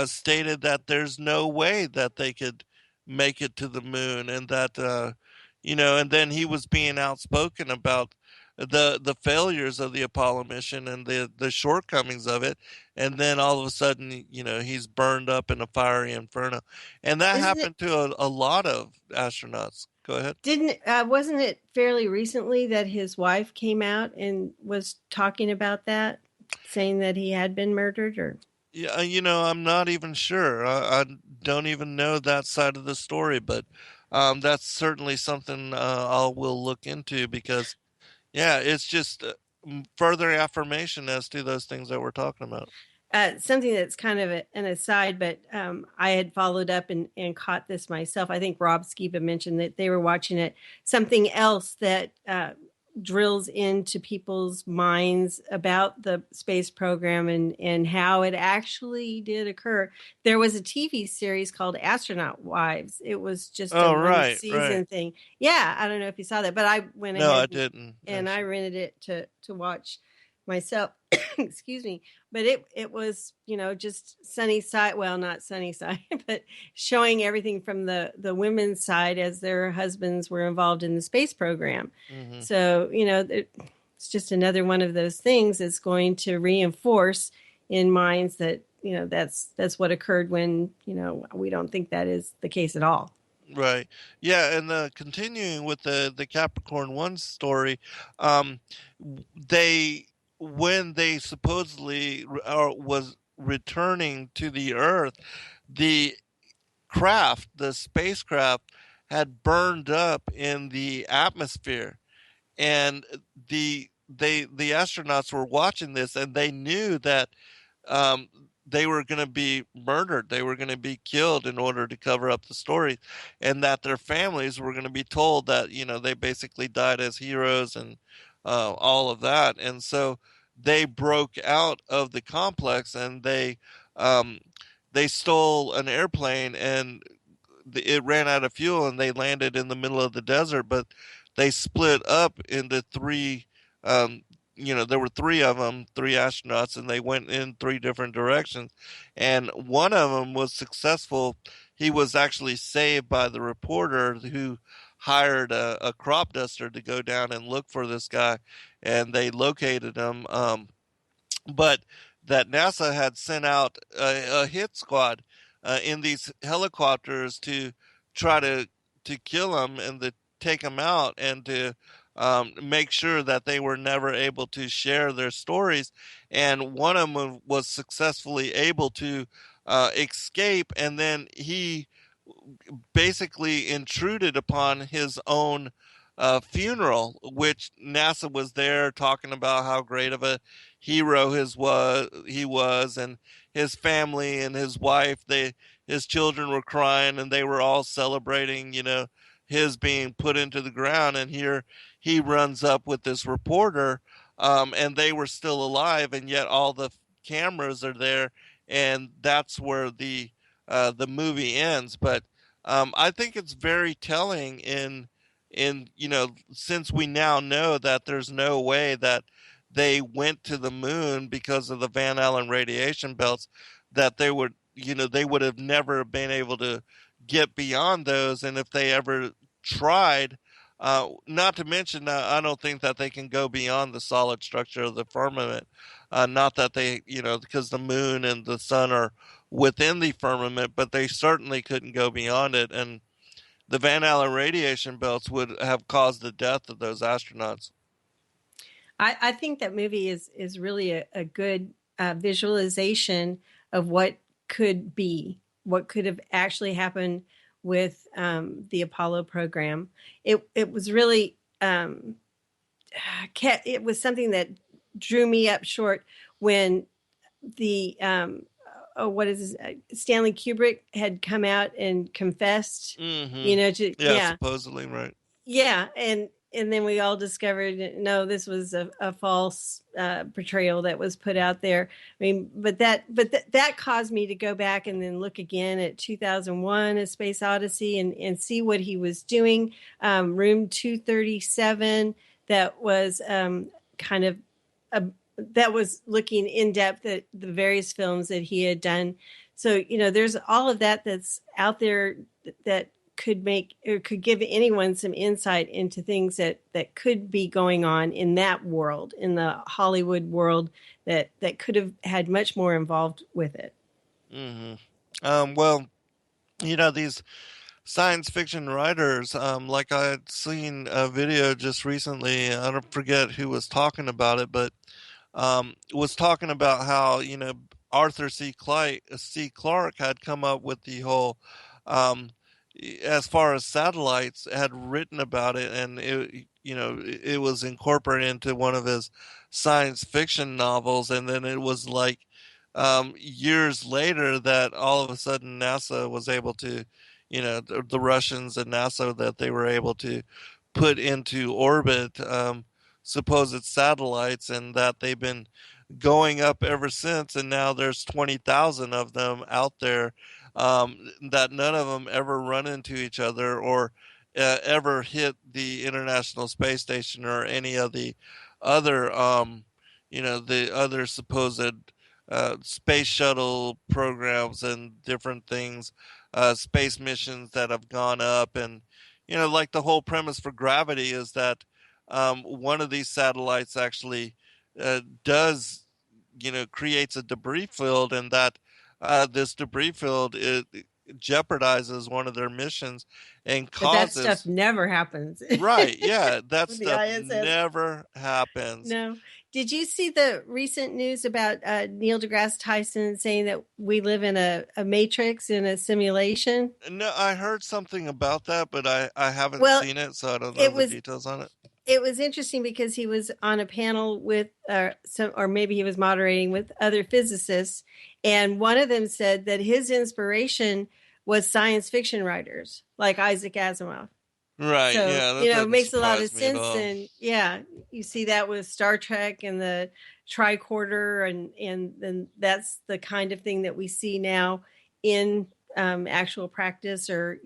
stated that there's no way that they could make it to the moon, and that and then he was being outspoken about the failures of the Apollo mission and the shortcomings of it. And then all of a sudden, he's burned up in a fiery inferno. And that happened to a lot of astronauts. Go ahead. Wasn't it fairly recently that his wife came out and was talking about that, saying that he had been murdered? Or yeah, I'm not even sure. I don't even know that side of the story, but that's certainly something I will look into, because yeah, it's just further affirmation as to those things that we're talking about. something that's kind of an aside, but I had followed up and caught this myself. I think Rob Skiba mentioned that they were watching it. Something else that drills into people's minds about the space program and how it actually did occur. There was a TV series called Astronaut Wives. It was just a one season thing. Yeah, I don't know if you saw that, but I went ahead. No, I didn't. And I rented it to watch myself. Excuse me. But it was, just sunny side. Well, not sunny side, but showing everything from the women's side as their husbands were involved in the space program. Mm-hmm. So, it's just another one of those things that's going to reinforce in minds that, that's what occurred when, we don't think that is the case at all. Right. Yeah. And continuing with the Capricorn One story, when they supposedly was returning to the Earth, the spacecraft had burned up in the atmosphere, and the astronauts were watching this, and they knew that they were going to be murdered. They were going to be killed in order to cover up the story, and that their families were going to be told that, they basically died as heroes and all of that. And so they broke out of the complex, and they stole an airplane, and it ran out of fuel, and they landed in the middle of the desert. But they split up into three. There were three of them, three astronauts, and they went in three different directions. And one of them was successful. He was actually saved by the reporter who hired a crop duster to go down and look for this guy, and they located him. But that NASA had sent out a hit squad in these helicopters to try to kill him and to take him out, and to make sure that they were never able to share their stories. And one of them was successfully able to escape, and then he basically intruded upon his own funeral, which NASA was there talking about how great of a hero he was, and his family and his wife, his children were crying, and they were all celebrating, his being put into the ground. And here he runs up with this reporter, and they were still alive, and yet all the cameras are there, and that's where the movie ends. But I think it's very telling in since we now know that there's no way that they went to the moon because of the Van Allen radiation belts, that they would have never been able to get beyond those. And if they ever tried, not to mention, I don't think that they can go beyond the solid structure of the firmament. Not that they, because the moon and the sun are within the firmament, but they certainly couldn't go beyond it. And the Van Allen radiation belts would have caused the death of those astronauts. I think that movie is really a good visualization of what could be, what could have actually happened with the Apollo program. It was really, it was something that drew me up short when the, Stanley Kubrick had come out and confessed, Mm-hmm. Supposedly, right. Yeah. And then we all discovered, no, this was a false portrayal that was put out there. I mean, but that caused me to go back and then look again at 2001, A Space Odyssey, and see what he was doing. Room 237, that was kind of that was looking in depth at the various films that he had done. So, there's all of that that's out there that could make or could give anyone some insight into things that could be going on in that world, in the Hollywood world, that could have had much more involved with it. Mm-hmm. Well, these science fiction writers, like I had seen a video just recently, I don't forget who was talking about it, but was talking about how, Arthur C. Clarke had come up with the whole, as far as satellites, had written about it, and it was incorporated into one of his science fiction novels, and then it was like years later that all of a sudden NASA was able to, the Russians and NASA, that they were able to put into orbit supposed satellites, and that they've been going up ever since. And now there's 20,000 of them out there, that none of them ever run into each other or ever hit the International Space Station or any of the other, the other supposed space shuttle programs and different things, space missions that have gone up. And, like the whole premise for gravity is that one of these satellites actually does, creates a debris field, and that this debris field, it jeopardizes one of their missions and But that stuff causes. never happens. Right, yeah, that With the stuff ISS. never happens. No. Did you see the recent news about Neil deGrasse Tyson saying that we live in a matrix, in a simulation? No, I heard something about that, but I haven't Well, seen it, so I don't know it the was details on it. it was interesting because he was on a panel with or maybe he was moderating with other physicists, and one of them said that his inspiration was science fiction writers like Isaac Asimov. Right, So, yeah, that it doesn't makes a lot of surprise me at sense. all. And yeah, you see that with Star Trek and the tricorder, and then that's the kind of thing that we see now in actual practice, or,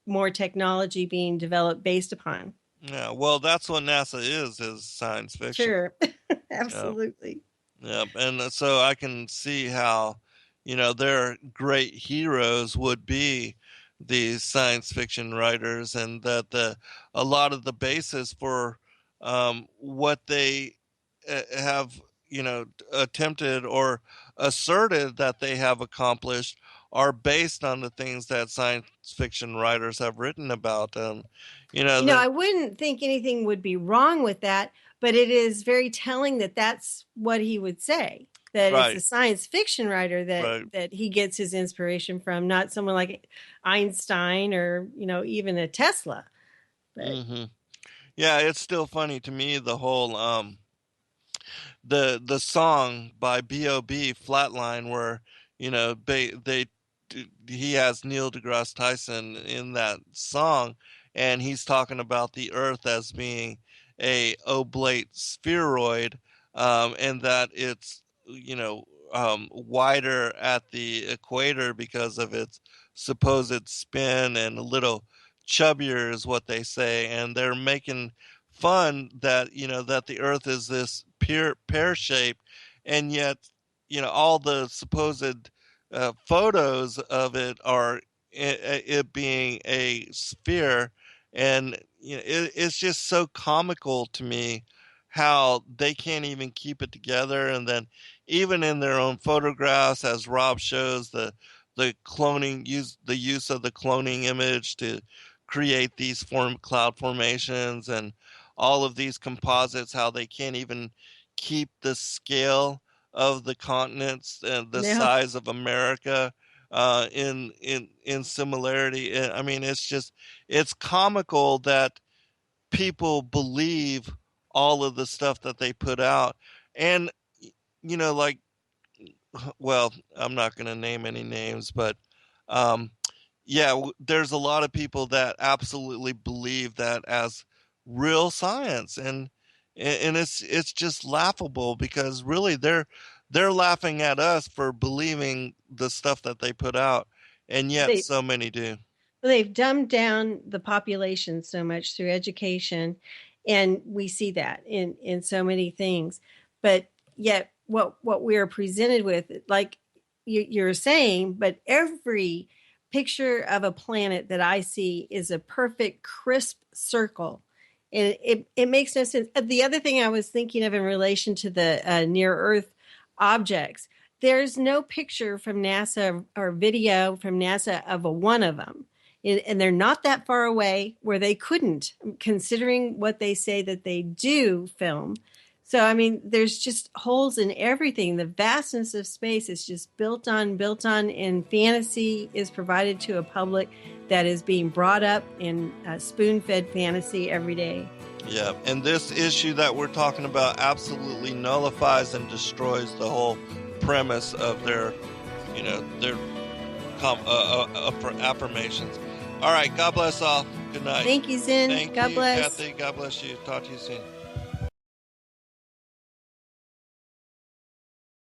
more technology being developed based upon. Yeah, well, that's what NASA is science fiction. Sure. Yep, Absolutely. yep. And so I can see how, their great heroes would be these science fiction writers, and that a lot of the basis for what they have, attempted or asserted that they have accomplished are based on the things that science fiction writers have written about. I wouldn't think anything would be wrong with that, but it is very telling that that's what he would say. That it's a Right, science fiction writer right. that he gets his inspiration from, not someone like Einstein or, even a Tesla. But hmm Yeah, it's still funny to me, the whole the song by B.O.B. Flatline, where he has Neil deGrasse Tyson in that song, and he's talking about the Earth as being a oblate spheroid, and that it's wider at the equator because of its supposed spin, and a little chubbier is what they say. And they're making fun that that the Earth is this pear shaped, and yet all the supposed photos of it are it being a sphere. And it's just so comical to me how they can't even keep it together. And then even in their own photographs, as Rob shows, the use of the cloning image to create these cloud formations, and all of these composites, how they can't even keep the scale of the continents and the no, size of America in similarity. I mean, it's comical that people believe all of the stuff that they put out. And like, well, I'm not going to name any names, but yeah, there's a lot of people that absolutely believe that as real science. And it's just laughable, because really they're laughing at us for believing the stuff that they put out, and yet they so many do. they've dumbed down the population so much through education, and we see that in so many things. But yet what we are presented with, like you're saying, but every picture of a planet that I see is a perfect crisp circle, and it makes no sense. The other thing I was thinking of in relation to the near Earth objects, there's no picture from NASA or video from NASA of a one of them. And they're not that far away where they couldn't, considering what they say that they do film. So, I mean, there's just holes in everything. The vastness of space is just built on, and fantasy is provided to a public that is being brought up in spoon-fed fantasy every day. Yeah, and this issue that we're talking about absolutely nullifies and destroys the whole premise of their, their affirmations. All right. God bless all. Good night. Thank you, Zen. Thank God you, bless. Kathy. God bless you. Talk to you soon.